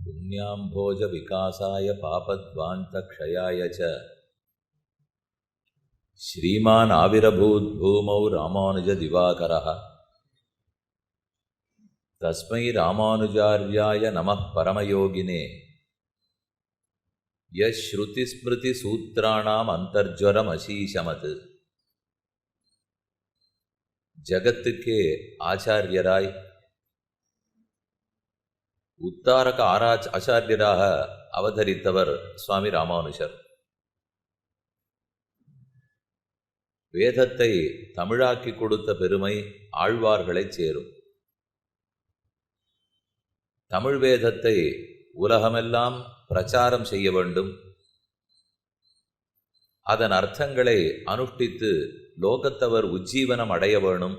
புண்ணியாம்போஜ விகாசாய பாபத்வாந்த க்ஷயாய ச ஸ்ரீமான் ஆவிரபூத் பூமௌ ராமானுஜ திவாகரः தஸ்மை ராமானுஜார்யாய நமः பரமயோகினே யஸ்ருதிஸ்மிருதி சூத்ராணாம் அந்தர்ஜ்வரம் அசீஷமது. ஜகத்துக்கே ஆச்சாரியராய் உத்தாரக ஆச்சாரியராக அவதரித்தவர் சுவாமி ராமானுஜர். வேதத்தை தமிழாக்கி கொடுத்த பெருமை ஆழ்வார்களைச் சேரும். தமிழ் வேதத்தை உலகமெல்லாம் பிரச்சாரம் செய்ய வேண்டும், அதன் அர்த்தங்களை அனுஷ்டித்து லோகத்தவர் உஜ்ஜீவனம் அடைய வேணும்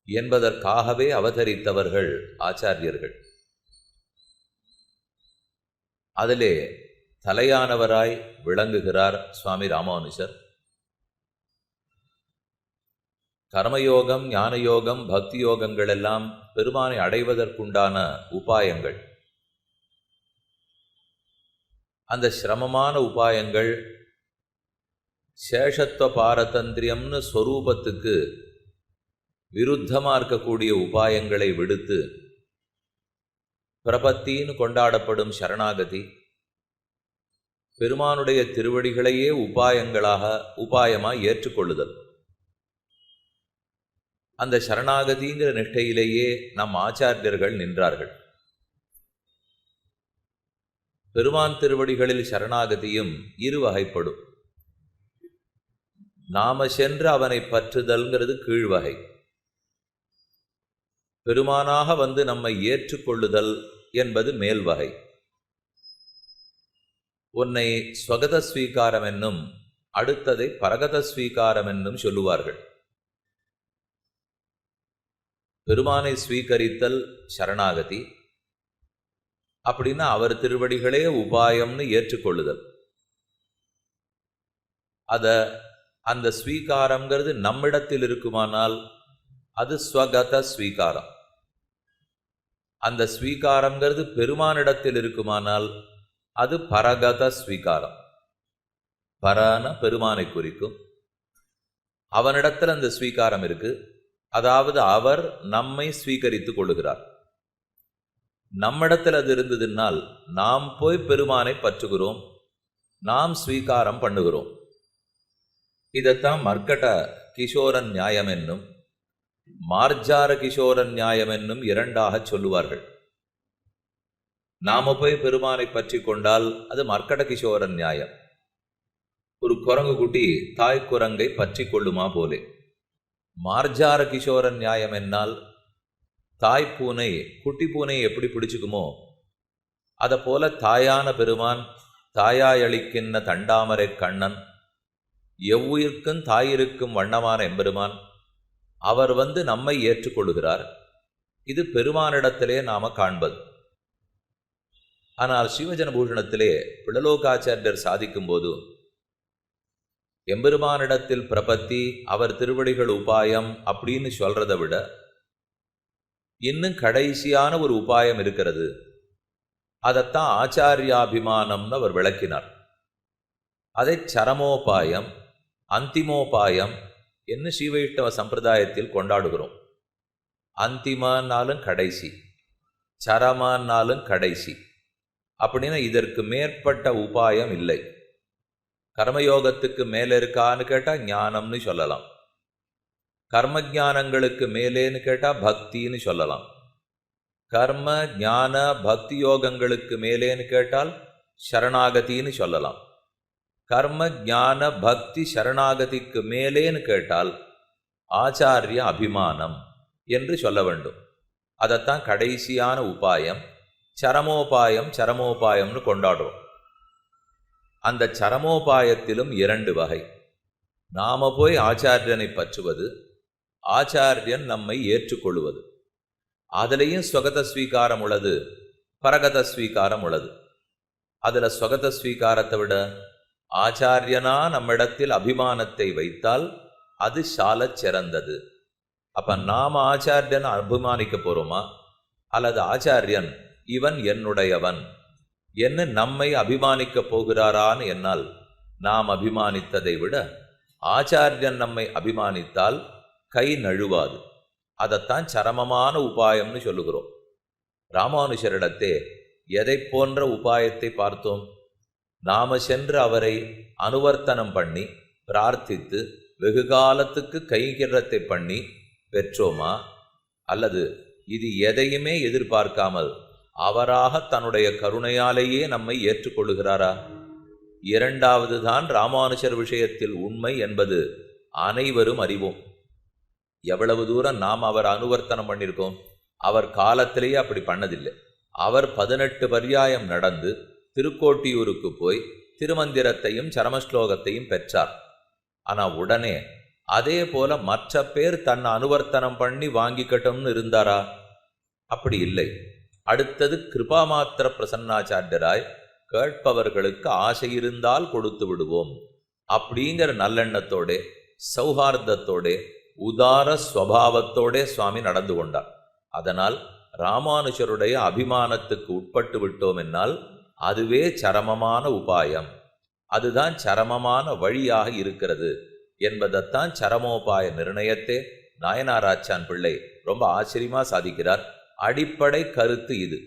என்பதற்காகவே அவதரித்தவர்கள் ஆச்சாரியர்கள். அதிலே தலையானவராய் விளங்குகிறார் சுவாமி ராமானுஜர். கர்மயோகம், ஞானயோகம், பக்தி யோகங்கள் எல்லாம் பெருமானை அடைவதற்குண்டான உபாயங்கள். அந்த சிரமமான உபாயங்கள் சேஷத்துவ பாரதந்திரியம்னு ஸ்வரூபத்துக்கு விருத்தமாக இருக்கக்கூடிய உபாயங்களை விடுத்து பிரபத்தின்னு கொண்டாடப்படும் சரணாகதி, பெருமானுடைய திருவடிகளையே உபாயமாய் ஏற்றுக்கொள்ளுதல். அந்த சரணாகதிங்கிற நிஷ்டையிலேயே நம் ஆச்சாரியர்கள் நின்றார்கள். பெருமான் திருவடிகளில் சரணாகதியும் இரு வகைப்படும். நாம சென்று அவனை பற்றுதல்ங்கிறது கீழ்வகை. பெருமானாக வந்து நம்மை ஏற்றுக்கொள்ளுதல் என்பது மேல் வகை. உன்னை ஸ்வகத ஸ்வீகாரம் என்னும், அடுத்ததை பரகத ஸ்வீகாரம் என்னும் சொல்லுவார்கள். பெருமானை ஸ்வீகரித்தல் சரணாகதி, அப்படின்னா அவர் திருவடிகளே உபாயம்னு ஏற்றுக்கொள்ளுதல். அந்த ஸ்வீகாரம்ங்கிறது நம்மிடத்தில் இருக்குமானால் அது ஸ்வகத ஸ்வீகாரம். அந்த ஸ்வீகாரம்ங்கிறது பெருமானிடத்தில் இருக்குமானால் அது பரகத ஸ்வீகாரம். பரன பெருமானை குறிக்கும். அவனிடத்தில் அந்த ஸ்வீகாரம் இருக்கு, அதாவது அவர் நம்மை ஸ்வீகரித்து கொள்ளுகிறார். நம்மிடத்தில் அது இருந்ததுனால் நாம் போய் பெருமானை பற்றுகிறோம், நாம் ஸ்வீகாரம் பண்ணுகிறோம். இதைத்தான் மர்க்கட கிஷோரன் நியாயம் என்னும் மார்ஜார கிஷோரன் நியாயம் என்னும் இரண்டாக சொல்லுவார்கள். நாம போய் பெருமானை பற்றி கொண்டால் அது மர்க்கட கிஷோரன் நியாயம். ஒரு குரங்கு குட்டி தாய் குரங்கை பற்றி கொள்ளுமா போலே. மார்ஜார கிஷோரன் நியாயம் என்னால் தாய் பூனை குட்டி பூனை எப்படி பிடிச்சுக்குமோ அதை போல தாயான பெருமான், தாயாயளிக்கின்ற தண்டாமரை கண்ணன், எவ்வுயிர்க்கும் தாயிருக்கும் வண்ணமான எம்பெருமான், அவர் வந்து நம்மை ஏற்றுக்கொள்கிறார். இது பெருமானிடத்திலே நாம காண்பது. ஆனால் சிவஜனபூஷணத்திலே பிள்ளலோகாச்சாரியர் சாதிக்கும் போது எம்பெருமானிடத்தில் பிரபத்தி, அவர் திருவடிகள் உபாயம் அப்படின்னு சொல்றதை விட இன்னும் கடைசியான ஒரு உபாயம் இருக்கிறது. அதைத்தான் ஆச்சாரியாபிமானம்னு அவர் விளக்கினார். அதை சரமோபாயம், அந்திமோபாயம் என்ன ஸ்ரீவைஷ்ணவ சம்பிரதாயத்தில் கொண்டாடுகிறோம். அந்திமானாலும் கடைசி, சரமானாலும் கடைசி. அப்படின்னா இதற்கு மேற்பட்ட உபாயம் இல்லை. கர்மயோகத்துக்கு மேலே இருக்கான்னு கேட்டால் ஞானம்னு சொல்லலாம். கர்ம ஞானங்களுக்கு மேலேன்னு கேட்டால் பக்தின்னு சொல்லலாம். கர்ம ஞான பக்தி யோகங்களுக்கு மேலேன்னு கேட்டால் சரணாகதின்னு சொல்லலாம். கர்ம ஞான பக்தி சரணாகதிக்கு மேலேன்னு கேட்டால் ஆச்சாரிய அபிமானம் என்று சொல்ல வேண்டும். அதைத்தான் கடைசியான உபாயம் சரமோபாயம்னு கொண்டாடுறோம். அந்த சரமோபாயத்திலும் இரண்டு வகை. நாம போய் ஆச்சாரியனை பற்றுவது, ஆச்சாரியன் நம்மை ஏற்றுக்கொள்வது. அதுலேயும் ஸ்வகத ஸ்வீகாரம் உள்ளது, பரகத ஸ்வீகாரம் உள்ளது. அதில் ஸ்வகத ஸ்வீகாரத்தை விட ஆச்சாரியனா நம்மிடத்தில் அபிமானத்தை வைத்தால் அது சாலச் சிறந்தது. அப்ப நாம ஆச்சாரியன் அபிமானிக்க போறோமா, அல்லது ஆச்சாரியன் இவன் என்னுடையவன் என்று நம்மை அபிமானிக்கப் போகிறாரான்னு என்னால் நாம் அபிமானித்ததை விட ஆச்சாரியன் நம்மை அபிமானித்தால் கை நழுவாது. அதைத்தான் சரமமான உபாயம்னு சொல்லுகிறோம். ராமானுஷரிடத்தே எதை போன்ற உபாயத்தை பார்த்தோம்? நாம சென்று அவரை அனுவர்த்தனம் பண்ணி பிரார்த்தித்து வெகு காலத்துக்கு கைங்கரியத்தை பண்ணி பெற்றோமா? அல்லது இது எதையுமே எதிர்பார்க்காமல் அவராக தன்னுடைய கருணையாலேயே நம்மை ஏற்றுக்கொள்ளுகிறாரா? இரண்டாவது தான் ராமானுஷர் விஷயத்தில் உண்மை என்பது அனைவரும் அறிவோம். எவ்வளவு தூரம் நாம் அவர் அனுவர்த்தனம் பண்ணியிருக்கோம்? அவர் காலத்திலேயே அப்படி பண்ணதில்லை. அவர் 18 பர்யாயம் நடந்து திருக்கோட்டியூருக்கு போய் திருமந்திரத்தையும் சரமஸ்லோகத்தையும் பெற்றார். ஆனால் உடனே அதே போல மற்ற பேர் தன்னை அனுவர்த்தனம் பண்ணி வாங்கிக்கட்டும்னு இருந்தாரா? அப்படி இல்லை. அடுத்தது கிருபாமாத்திர பிரசன்னாச்சாரியராய் கேட்பவர்களுக்கு ஆசை இருந்தால் கொடுத்து விடுவோம் அப்படிங்கிற நல்லெண்ணத்தோட சௌஹார்தத்தோட உதார ஸ்வபாவத்தோட சுவாமி நடந்து கொண்டார். அதனால் ராமானுஜருடைய அபிமானத்துக்கு உட்பட்டு விட்டோம் என்னால் அதுவே சரமமான உபாயம், அதுதான் சரமமான வழியாக இருக்கிறது என்பதைத்தான் சரமோபாய நிர்ணயத்தை நாயனாராச்சான் பிள்ளை ரொம்ப ஆச்சரியமா சாதிக்கிறார். அடிப்படை கருத்து இது.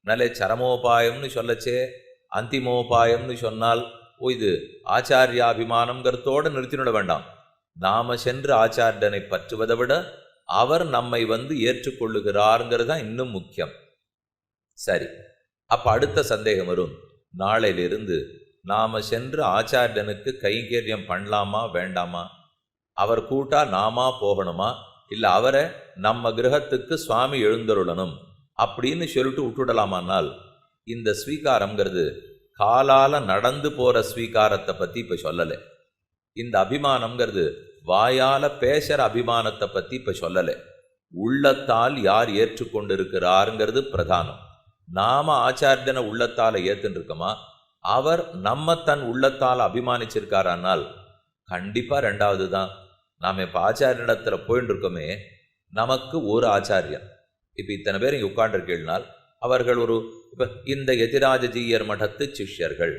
நல்ல சரமோபாயம்னு சொல்லச்சே அந்திமோபாயம்னு சொன்னால் இது ஆச்சாரியாபிமானம்ங்கிறதோடு நிறுத்திவிட வேண்டாம். நாம சென்று ஆச்சாரியனை பற்றுவதை விட அவர் நம்மை ஏற்றுக்கொள்ளுகிறாருங்கிறது தான் இன்னும் முக்கியம். சரி, அப்ப அடுத்த சந்தேகம் வரும். நாளையிலிருந்து நாம சென்று ஆச்சாரியனுக்கு கைங்கரியம் பண்ணலாமா வேண்டாமா? அவர் கூட்டா நாமா போகணுமா, இல்லை அவரை நம்ம கிரகத்துக்கு சுவாமி எழுந்தருளணும் அப்படின்னு சொல்லிட்டு விட்டுடலாமானால், இந்த ஸ்வீகாரம்ங்கிறது காலால நடந்து போற ஸ்வீகாரத்தை பத்தி இப்ப சொல்லலை. இந்த அபிமானம்ங்கிறது வாயால பேசுற அபிமானத்தை பத்தி இப்ப சொல்லலை. உள்ளத்தால் யார் ஏற்றுக்கொண்டிருக்கிறாருங்கிறது பிரதானம். நாம ஆச்சாரியனை உள்ளத்தால ஏத்துன்னு இருக்கோமா, அவர் நம்ம தன் உள்ளத்தால் அபிமானிச்சிருக்காரானால் கண்டிப்பா ரெண்டாவது தான். நாம் இப்ப ஆச்சாரியனிடத்துல போயின்னு இருக்கோமே, நமக்கு ஒரு ஆச்சாரியன். இப்ப இத்தனை பேர் இங்க உட்காண்டிருக்கீழ்னால் அவர்கள் இப்ப இந்த யதிராஜஜீயர் மடத்து சிஷ்யர்கள்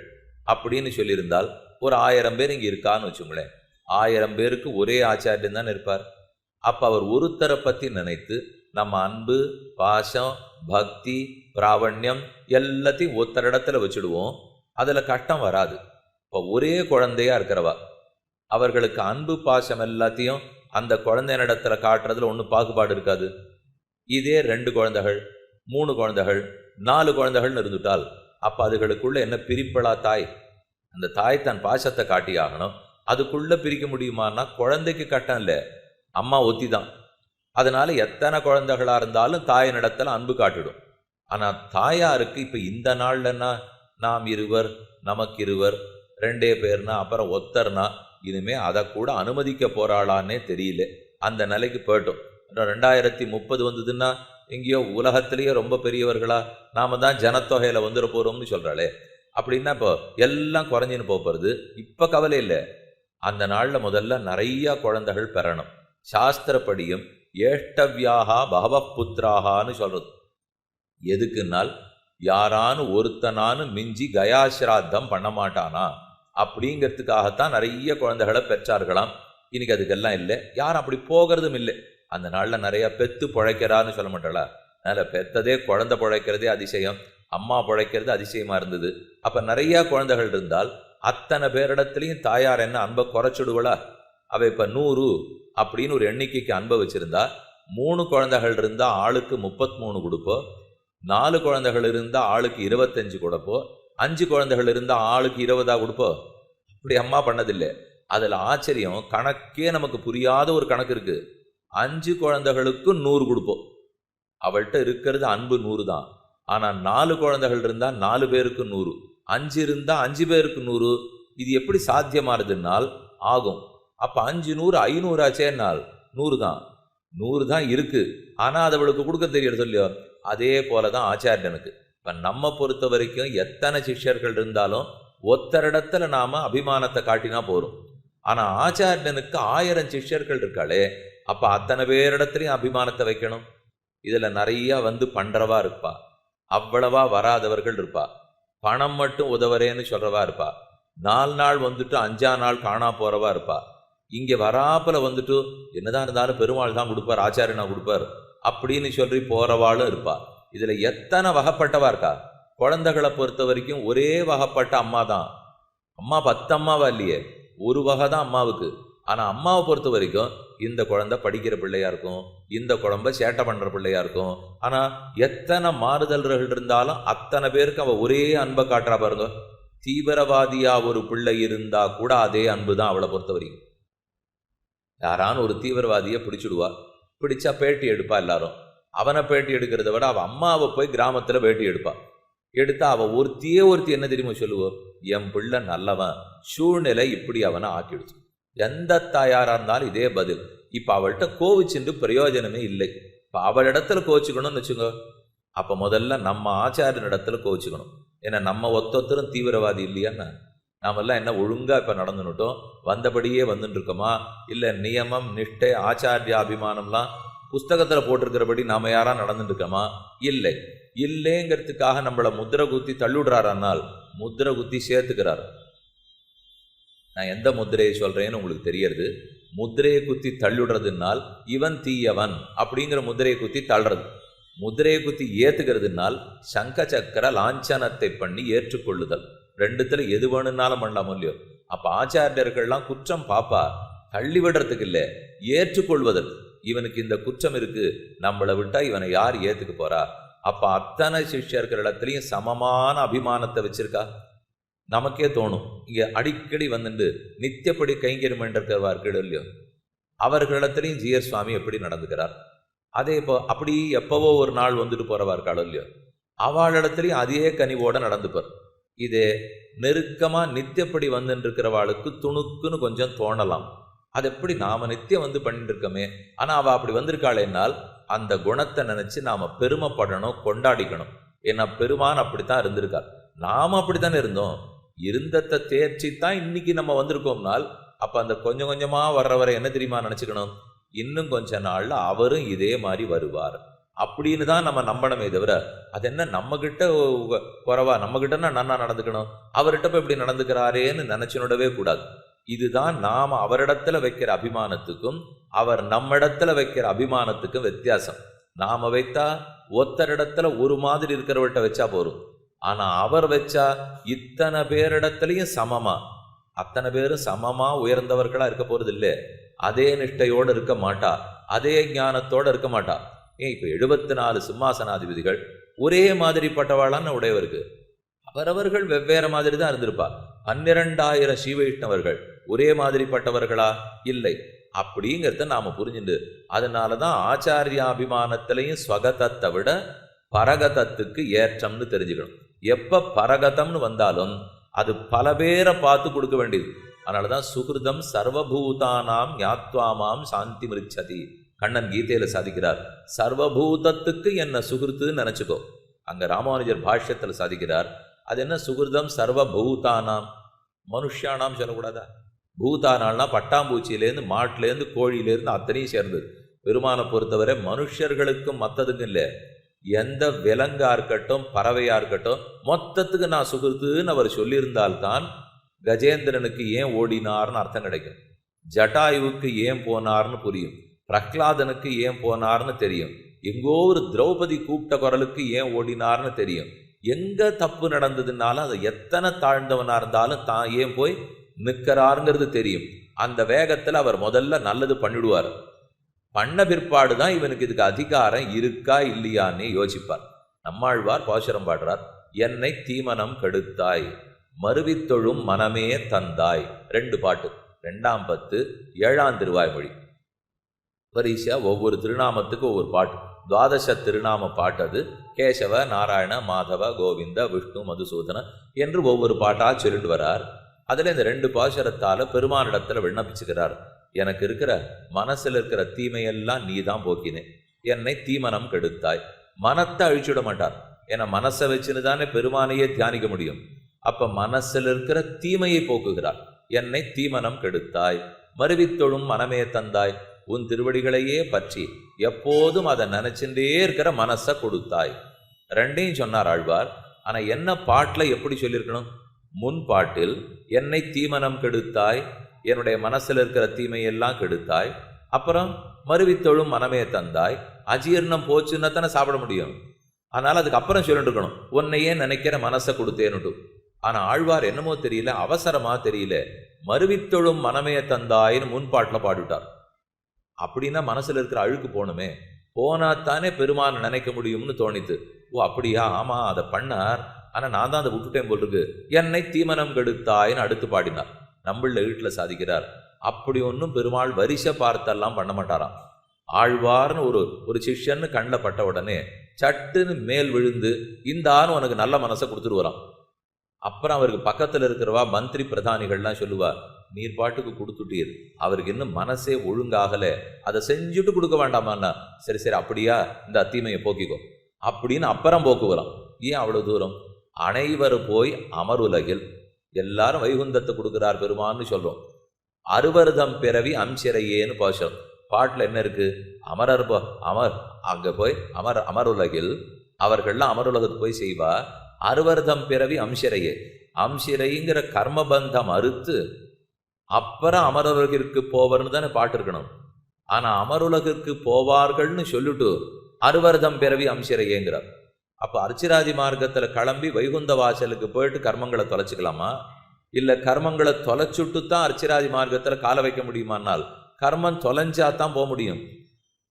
அப்படின்னு சொல்லியிருந்தால் ஒரு 1000 பேர் இங்க இருக்கான்னு வச்சுங்களேன். 1000 பேருக்கு ஒரே ஆச்சாரியன் தான் இருப்பார். அப்ப அவர் ஒருத்தரை பத்தி நினைத்து நம்ம அன்பு, பாசம், பக்தி, பிராவண்யம் எல்லாத்தையும் ஒருத்தர் இடத்துல வச்சுடுவோம். அதுல கஷ்டம் வராது. இப்போ ஒரே குழந்தையா இருக்கிறவா அவர்களுக்கு அன்பு பாசம் எல்லாத்தையும் அந்த குழந்தையினிடத்துல காட்டுறதுல ஒன்றும் பாகுபாடு இருக்காது. இதே 2 குழந்தைகள், 3 குழந்தைகள், 4 குழந்தைகள்னு இருந்துட்டால் அப்ப அதுகளுக்குள்ள என்ன பிரிப்பலா தாய்? அந்த தாய் தன் பாசத்தை காட்டியாகணும். அதுக்குள்ள பிரிக்க முடியுமான்னா குழந்தைக்கு கட்டம் இல்லை, அம்மா ஒத்தி தான். அதனால எத்தனை குழந்தைகளா இருந்தாலும் தாயினிடத்துல அன்பு காட்டிடும். ஆனா தாயாருக்கு இப்ப இந்த நாள்லன்னா நாம் இருவர், நமக்கு இருவர், 2 பேர்னா அப்புறம் ஒத்தர்னா இனிமே அதை கூட அனுமதிக்க போறாளான்னே தெரியல. அந்த நிலைக்கு போயிட்டோம். 2030 வந்ததுன்னா எங்கேயோ உலகத்திலேயே ரொம்ப பெரியவர்களா நாம தான் ஜனத்தொகையில வந்துட போறோம்னு சொல்றாளே. அப்படின்னா இப்போ எல்லாம் குறைஞ்சின்னு போறது. இப்ப கவலை இல்லை. அந்த நாள்ல முதல்ல நிறைய குழந்தைகள் பெறணும். சாஸ்திரப்படியும் ஏஷ்டவியாகா பகவப்புத்திராகான்னு சொல்றது. எதுக்குன்னால் யாரானு ஒருத்தனானு மிஞ்சி கயாசிராத்தம் பண்ண மாட்டானா அப்படிங்கிறதுக்காகத்தான் நிறைய குழந்தைகளை பெற்றார்களாம். இன்னைக்கு அதுக்கெல்லாம் இல்லை, யாரும் அப்படி போகிறதும் இல்லை. அந்த நாள்ல நிறைய பெத்து பிழைக்கிறான்னு சொல்ல மாட்டாளா? அதனால பெத்ததே குழந்தை பிழைக்கிறதே அதிசயம், அம்மா பிழைக்கிறது அதிசயமா இருந்தது. அப்ப நிறைய குழந்தைகள் இருந்தால் அத்தனை பேரிடத்துலையும் தாயார் என்ன அன்பை குறைச்சிடுவளா? அவ இப்ப 100 அப்படின்னு ஒரு எண்ணிக்கைக்கு அன்பை வச்சிருந்தா 3 குழந்தைகள் இருந்தா ஆளுக்கு 33 கொடுப்போம், 4 குழந்தைகள் இருந்தா ஆளுக்கு 25 கொடுப்போம், 5 குழந்தைகள் இருந்தா ஆளுக்கு 20 கொடுப்போம். இப்படி அம்மா பண்ணதில்லை. அதுல ஆச்சரியம், கணக்கே நமக்கு புரியாத ஒரு கணக்கு இருக்கு. 5 குழந்தைகளுக்கு 100 கொடுப்போம். அவள்கிட்ட இருக்கிறது அன்பு 100 தான். ஆனா 4 குழந்தைகள் இருந்தா 4 பேருக்கு 100, 5 இருந்தா 5 பேருக்கு 100. இது எப்படி சாத்தியமானதுனால் ஆகும். அப்ப 5 100 500 ஆச்சேனால் 100 தான். 100 தான் இருக்கு. ஆனா அது அவளுக்கு கொடுக்க தெரியறது இல்லையோ. அதே போலதான் ஆச்சாரியனுக்கு. இப்ப நம்ம பொறுத்த வரைக்கும் எத்தனை சிஷ்யர்கள் இருந்தாலும் ஒத்தரிடத்துல நாம அபிமானத்தை காட்டினா போறோம். ஆனா ஆச்சாரியனுக்கு 1000 சிஷ்யர்கள் இருக்காளே, அப்ப அத்தனை பேரிடத்துலையும் அபிமானத்தை வைக்கணும். இதுல நிறைய பண்றவா இருப்பா. அவ்வளவா வராதவர்கள் இருப்பா. பணம் மட்டும் உதவுறேன்னு சொல்றவா இருப்பா. 4 நாள் வந்துட்டு 5ஆம் நாள் காணா போறவா இருப்பா. இங்க வராப்புல வந்துட்டு என்னதான் இருந்தாலும் பெருமாள் தான் கொடுப்பார், ஆச்சாரியனா கொடுப்பார் அப்படின்னு சொல்லி போறவாளும் இருப்பா. இதுல எத்தனை வகைப்பட்டவா இருக்கா. குழந்தைகளை பொறுத்த வரைக்கும் ஒரே வகைப்பட்ட அம்மா தான். அம்மா 10 அம்மாவா இல்லையே, ஒரு வகை தான் அம்மாவுக்கு. ஆனா அம்மாவை பொறுத்த வரைக்கும் இந்த குழந்தை படிக்கிற பிள்ளையா இருக்கும், இந்த குழந்தை சேட்டை பண்ற பிள்ளையா இருக்கும். ஆனா எத்தனை மாறுதல்கள் இருந்தாலும் அத்தனை பேருக்கு அவ ஒரே அன்பை காட்டுறா பாருங்க. தீவிரவாதியா ஒரு பிள்ளை இருந்தா கூட அதே அன்பு தான் அவளை பொறுத்த வரைக்கும். யாரான ஒரு தீவிரவாதியை பிடிச்சிடுவா, பிடிச்சா பேட்டி எடுப்பா எல்லாரும். அவனை பேட்டி எடுக்கிறத விட அவ அம்மாவை போய் கிராமத்துல பேட்டி எடுப்பா. எடுத்தா அவ ஒருத்தி என்ன தெரியுமா சொல்லுவோம், என் பிள்ளை நல்லவன், சூழ்நிலை இப்படி அவனை ஆக்கிடுச்சு. எந்த தாயாரா இருந்தாலும் இதே பதில். இப்ப அவள்கிட்ட கோவிச்சுட்டு பிரயோஜனமே இல்லை. இப்ப அவளிடத்துல கோவிச்சுக்கணும்னு வச்சுக்கோ, அப்ப முதல்ல நம்ம ஆச்சாரியன் இடத்துல கோவிச்சுக்கணும். ஏன்னா நம்ம ஒத்தொத்தரும் தீவிரவாதி இல்லையான்னு. நாமெல்லாம் என்ன ஒழுங்கா இப்ப நடந்துட்டோம், வந்தபடியே வந்துட்டு இருக்கோமா, இல்ல நியமம் நிஷ்டை ஆச்சாரியாபிமானம்லாம் புஸ்தகத்துல போட்டிருக்கிறபடி நாம யாரா நடந்துட்டு இருக்கோமா? இல்லை. இல்லைங்கிறதுக்காக நம்மளை முத்திரை குத்தி தள்ளுடுறாரானால் முத்திரை குத்தி சேர்த்துக்கிறார். நான் எந்த முத்திரையை சொல்றேன்னு உங்களுக்கு தெரியறது. முத்திரையை குத்தி தள்ளுடுறதுனால் இவன் தீயவன் அப்படிங்கிற முத்திரையை குத்தி தள்ளுறது. முத்திரையை குத்தி ஏத்துக்கிறதுனால் சங்க சக்கர லாஞ்சனத்தை பண்ணி ஏற்றுக்கொள்ளுதல். ரெண்டுத்துல எது வேணும்னாலும் பண்ணலாம் இல்லையோ. அப்ப ஆச்சாரியர்கள்லாம் குற்றம் பாப்பா, தள்ளி விடுறதுக்கு இல்லை, ஏற்றுக்கொள்வதல். இவனுக்கு இந்த குற்றம் இருக்கு, நம்மளை விட்டா இவனை யார் ஏத்துக்க போறா? அப்ப அத்தனை சிஷ்யர்கள் இடத்துலையும் சமமான அபிமானத்தை வச்சிருக்கா. நமக்கே தோணும், இங்க அடிக்கடி வந்துட்டு நித்தியப்படி கைங்கரியம் என்றிருக்கிறவார்கள் இல்லையோ, அவர்களிடத்திலையும் ஜீயர் சுவாமி எப்படி நடந்துக்கிறார். அதே இப்போ அப்படி எப்பவோ ஒரு நாள் வந்துட்டு போறவா இருக்காளோ இல்லையோ, அவளிடத்துலையும் அதே கனிவோட நடந்துப்பார். இதே நெருக்கமா நித்தியப்படி வந்துட்டு இருக்கிறவாளுக்கு துணுக்குன்னு கொஞ்சம் தோணலாம். அது எப்படி நாம நித்தியம் வந்து பண்ணிட்டு இருக்கோமே, ஆனா அவ அப்படி வந்திருக்காளேனால் அந்த குணத்தை நினைச்சு நாம பெருமைப்படணும், கொண்டாடிக்கணும். ஏன்னா பெருமான் அப்படித்தான் இருந்திருக்கார், நாம அப்படித்தானே இருந்தோம். இருந்தத்தை தேர்ச்சி தான் இன்னைக்கு நம்ம வந்திருக்கோம்னால், அப்ப அந்த கொஞ்சம் கொஞ்சமா வர்றவரை என்ன தெரியுமா நினைச்சுக்கணும், இன்னும் கொஞ்ச நாள்ல அவரும் இதே மாதிரி வருவார் அப்படின்னு தான் நம்ம நம்பணுமே தவிர, அது என்ன நம்ம கிட்ட குறைவா, நம்ம கிட்டன்னா நன்னா நடந்துக்கணும், அவர்கிட்ட போய் இப்படி நடந்துக்கிறாரேன்னு நினைச்சுடவே கூடாது. இதுதான் நாம அவரிடத்துல வைக்கிற அபிமானத்துக்கும் அவர் நம்மிடத்துல வைக்கிற அபிமானத்துக்கும் வித்தியாசம். நாம வைத்தா ஒத்தரிடத்துல ஒரு மாதிரி இருக்கிறவர்கிட்ட வச்சா போரும். ஆனா அவர் வச்சா இத்தனை பேரிடத்துலையும் சமமா, அத்தனை பேரும் சமமா உயர்ந்தவர்களா இருக்க போறது இல்லை. அதே நிஷ்டையோடு இருக்க மாட்டா, அதே ஞானத்தோடு இருக்க மாட்டா. ஏன் இப்ப 74 சிம்மாசனாதிபதிகள் ஒரே மாதிரி பட்டவாளான்னு உடையவருக்கு, அவரவர்கள் வெவ்வேறு மாதிரி தான் இருந்திருப்பா. 12,000 ஸ்ரீவைஷ்ணவர்கள் ஒரே மாதிரி பட்டவர்களா? இல்லை. அப்படிங்கிறத நாம புரிஞ்சுண்டு, அதனாலதான் ஆச்சாரியாபிமானத்திலையும் ஸ்வகதத்தை விட பரகதத்துக்கு ஏற்றம்னு தெரிஞ்சுக்கணும். எப்ப பரகதம்னு வந்தாலும் அது பல பேரை பார்த்து கொடுக்க வேண்டியது. அதனாலதான் சுகிருதம் சர்வபூதானாம் ஞாத்வாமாம் சாந்தி மிருச்சதி. கண்ணன் கீதையில சாதிக்கிறார், சர்வபூதத்துக்கு என்ன சுகிருத்துன்னு நினைச்சுக்கோ. அங்க ராமானுஜர் பாஷ்யத்துல சாதிக்கிறார், அது என்ன சுகிருதம் சர்வபூதானாம், மனுஷானாம் சொல்லக்கூடாதா? பூதானால்னா பட்டாம்பூச்சியிலேருந்து மாட்டிலேருந்து கோழியிலேருந்து அத்தனையும் சேர்ந்தது. பெருமானை பொறுத்தவரை மனுஷர்களுக்கும் மற்றதுக்கும் இல்லை, எந்த விலங்கா இருக்கட்டும் பறவையா இருக்கட்டும் மொத்தத்துக்கு நான் சுகிருத்துன்னு அவர் சொல்லியிருந்தால்தான் கஜேந்திரனுக்கு ஏன் ஓடினார்னு அர்த்தம் கிடைக்கும், ஜட்டாயுவுக்கு ஏன் போனார்னு புரியும், பிரஹ்லாதனுக்கு ஏன் போனார்னு தெரியும், எங்கோ ஒரு திரௌபதி கூப்பிட்ட குரலுக்கு ஏன் ஓடினார்னு தெரியும். எங்க தப்பு நடந்ததுனாலும் அது எத்தனை தாழ்ந்தவனா இருந்தாலும் தான் ஏன் போய் நிற்கிறாருங்கிறது தெரியும். அந்த வேகத்துல அவர் முதல்ல நல்லது பண்ணிடுவார், பண்ண பிற்பாடுதான் இவனுக்கு இதுக்கு அதிகாரம் இருக்கா இல்லையான்னு யோசிப்பார். நம்மாழ்வார் பாசுரம் பாடுறார், என்னை தீமனம் கெடுத்தாய் மறுவித்தொழும் மனமே தந்தாய். 2 பாட்டு, 2ஆம் பத்து 7ஆம் திருவாய்மொழி. வரிசையா ஒவ்வொரு திருநாமத்துக்கு ஒவ்வொரு பாட்டு, துவாதச திருநாம பாட்டு. அது கேசவ நாராயண மாதவ கோவிந்த விஷ்ணு மதுசூதன என்று ஒவ்வொரு பாட்டா சொல்லிட்டு வரார். அதுல இந்த 2 பாசுரத்தால பெருமானிடத்துல விண்ணப்பிச்சுக்கிறார், எனக்கு இருக்கிற மனசுல இருக்கிற தீமையெல்லாம் நீ தான் போக்கினேன், என்னை தீமனம் கெடுத்தாய். மனத்தை அழிச்சுட மாட்டார், ஏன்னா மனசை வச்சுன்னு தானே பெருமானையே தியானிக்க முடியும். அப்ப மனசுல இருக்கிற தீமையை போக்குகிறார், என்னை தீமனம் கெடுத்தாய் மறுவித்தொழும் மனமே தந்தாய். உன் திருவடிகளையே பற்றி எப்போதும் அதை நினைச்சுட்டே இருக்கிற மனசை கொடுத்தாய். ரெண்டையும் சொன்னார் ஆழ்வார். ஆனா என்ன பாட்டில் எப்படி சொல்லியிருக்கணும்? முன் பாட்டில் என்னை தீமனம் கெடுத்தாய், என்னுடைய மனசுல இருக்கிற தீமையெல்லாம் கெடுத்தாய், அப்புறம் மறுவித்தொழும் மனமே தந்தாய், அஜீர்ணம் போச்சுன்னா தானே சாப்பிட முடியும். அதனால அதுக்கு அப்புறம் சொல்லிட்டு இருக்கணும் உன்னையே நினைக்கிற மனசை கொடுத்தேன்னுட்டு. ஆனா ஆழ்வார் என்னமோ தெரியல, அவசரமா தெரியல, மறுவித்தொழும் மனமே தந்தாயின்னு முன்பாட்டில் பாடிவிட்டார். அப்படின்னா மனசுல இருக்கிற அழுக்கு போகணுமே, போனாத்தானே பெருமான் நினைக்க முடியும்னு தோணித்து. ஓ அப்படியா, ஆமா அதை பண்ணார், ஆனா நான் தான் அதை விட்டுட்டேன் போல் இருக்கு, என்னை தீமனம் கெடுத்தாயின்னு அடுத்து பாடினார். நம்மள வீட்டில் சாதிக்கிறார். அப்படி ஒன்றும் பெருமாள் வரிசை பார்த்தெல்லாம் பண்ண மாட்டாராம். ஆழ்வார்னு ஒரு சிஷ்யன்னு கண்ணில் பட்ட உடனே சட்டுன்னு மேல் விழுந்து இந்தான்னு உனக்கு நல்ல மனசை கொடுத்துட்டு வரான். அப்புறம் அவருக்கு பக்கத்தில் இருக்கிறவா மந்திரி பிரதானிகள்லாம் சொல்லுவா, நீர் பாட்டுக்கு கொடுத்துட்டீர், அவருக்கு இன்னும் மனசே ஒழுங்காகலை, அதை செஞ்சுட்டு கொடுக்க வேண்டாமான்னா, சரி சரி அப்படியா, இந்த அத்தீமையை போக்கிக்கோ அப்படின்னு அப்புறம் போக்குவலாம். ஏன் அவ்வளோ தூரம்? அனைவரும் போய் அமருலகில், எல்லாரும் வைகுந்தத்தை கொடுக்குறார் பெருமான்னு சொல்கிறோம். அறுவர்தம் பிறவி அம்சிறையேன்னு பாசம். பாட்டில் என்ன இருக்கு? அமர் அங்கே போய் அமருலகில் அவர்கள்லாம் அமருலகத்துக்கு போய் செய்வா. அறுவர்தம் பிறவி அம்சிறையே, அம்சிறைங்கிற கர்மபந்தம் அறுத்து அப்புறம் அமருலகிற்கு போவர்னு தானே பாட்டு இருக்கணும். ஆனால் அமருலகிற்கு போவார்கள்னு சொல்லிட்டு அறுவர்தம் பிறவி அம்சிறையேங்கிறார். அப்போ அர்ச்சிராதி மார்க்கத்தில் கிளம்பி வைகுந்த வாசலுக்கு போயிட்டு கர்மங்களை தொலைச்சிக்கலாமா? இல்லை கர்மங்களை தொலைச்சுட்டு தான் அர்ச்சிராதி மார்க்கத்தில் கால வைக்க முடியுமானால் கர்மம் தொலைஞ்சா தான் போக முடியும்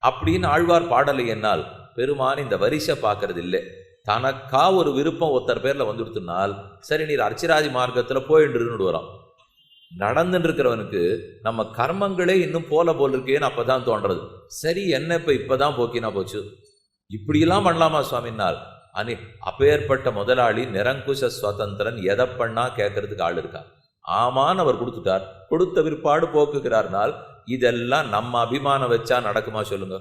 அப்படின்னு ஆழ்வார் பாடலை. என்னால் பெருமான் இந்த வரிசை பார்க்கறது இல்லை. தனக்கா ஒரு விருப்பம் ஒருத்தர் பேரில் வந்துடுத்துனால் சரி நீர் அர்ச்சிராதி மார்க்கத்தில் போயின்றுன்னு வரோம். நடந்துட்டு இருக்கிறவனுக்கு நம்ம கர்மங்களே இன்னும் போல இருக்கேன்னு அப்போ தான் தோன்றது. சரி என்ன இப்போ தான் போக்கினா போச்சு, இப்படியெல்லாம் பண்ணலாமா சுவாமினால்? அப்பேற்பட்ட முதலாளி நிரங்குஷ சுதந்திரன், எதை பண்ணா கேட்கறதுக்கு ஆள் இருக்கா? ஆமான்னு அவர் கொடுத்துட்டார், கொடுத்த விற்பாடு போக்குகிறார்னால் இதெல்லாம் நம்ம அபிமானம் வச்சா நடக்குமா சொல்லுங்க?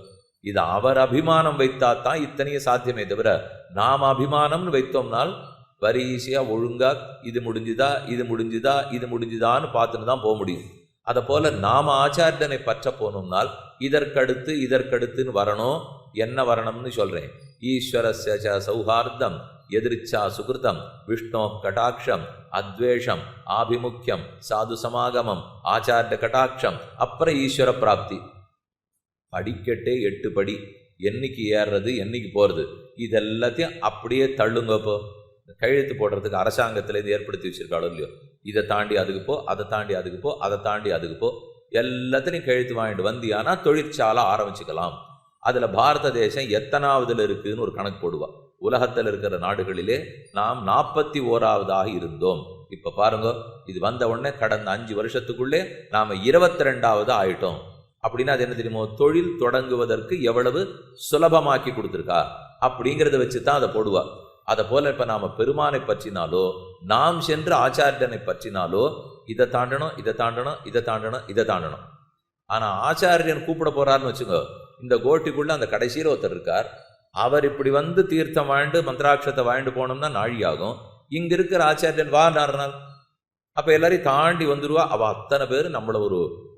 இது அவர் அபிமானம் வைத்தா தான் இத்தனையும் சாத்தியமே தவிர நாம் அபிமானம்னு வைத்தோம்னால் வரிசையா ஒழுங்கா இது முடிஞ்சுதா இது முடிஞ்சுதா இது முடிஞ்சுதான்னு பார்த்துன்னு தான் போக முடியும். அதை போல நாம ஆச்சாரியனை பற்ற போனோம்னால் இதற்கடுத்துன்னு வரணும். என்ன வரணும்னு சொல்றேன். ஈஸ்வரஸ்ய சௌஹார்தம் எதிர்ச்சா சுகிருதம் விஷ்ணோ கடாட்சம் அத்வேஷம் ஆபிமுக்கியம் சாது சமாகமம் ஆச்சாரிய கடாட்சம், அப்புறம் ஈஸ்வர பிராப்தி. படிக்கட்டே 8 படி, என்னைக்கு ஏறுறது என்னைக்கு போறது, இதெல்லாத்தையும் அப்படியே தள்ளுங்கப்போ. கையெழுத்து போடுறதுக்கு அரசாங்கத்திலேருந்து ஏற்படுத்தி வச்சிருக்காளோ இல்லையோ, இதை தாண்டி அதுக்கு போ, அதை தாண்டி அதுக்கு போ, அதை தாண்டி அதுக்கு போ, எல்லாத்தையும் கையெழுத்து வாங்கிட்டு வந்தியானா தொழிற்சாலை ஆரம்பிச்சுக்கலாம். அதில் பாரத தேசம் எத்தனாவதுல இருக்குன்னு ஒரு கணக்கு போடுவா. உலகத்தில் இருக்கிற நாடுகளிலே நாம் 41ஆவதாக இருந்தோம். இப்போ பாருங்க, இது வந்த உடனே கடந்த 5 வருஷத்துக்குள்ளே நாம் 22ஆவது ஆயிட்டோம். அப்படின்னா அது என்ன தெரியுமோ, தொழில் தொடங்குவதற்கு எவ்வளவு சுலபமாக்கி கொடுத்துருக்கா அப்படிங்கிறத வச்சு தான் அதை போடுவா. அதை போல இப்போ நாம் பெருமானை பற்றினாலோ நாம் சென்று ஆச்சாரியனை பற்றினாலோ இதை தாண்டணும் இதை தாண்டணும் இதை தாண்டணும் இதை தாண்டணும். ஆனால் ஆச்சாரியன் கூப்பிட போறாருன்னு வச்சுக்கோ, இந்த கோட்டிக்குள்ள அந்த கடைசியில் ஒருத்தர் இருக்கார், அவர் இப்படி வந்து தீர்த்தம் வாழ்ந்து மந்திராட்சத்தை வாழ்ந்து போனோம்னா நாழி ஆகும். இங்க இருக்கிற ஆச்சாரியன் வா நாள் அப்ப எல்லாரையும் தாண்டி வந்துடுவா. அவ அத்தனை பேர் நம்மள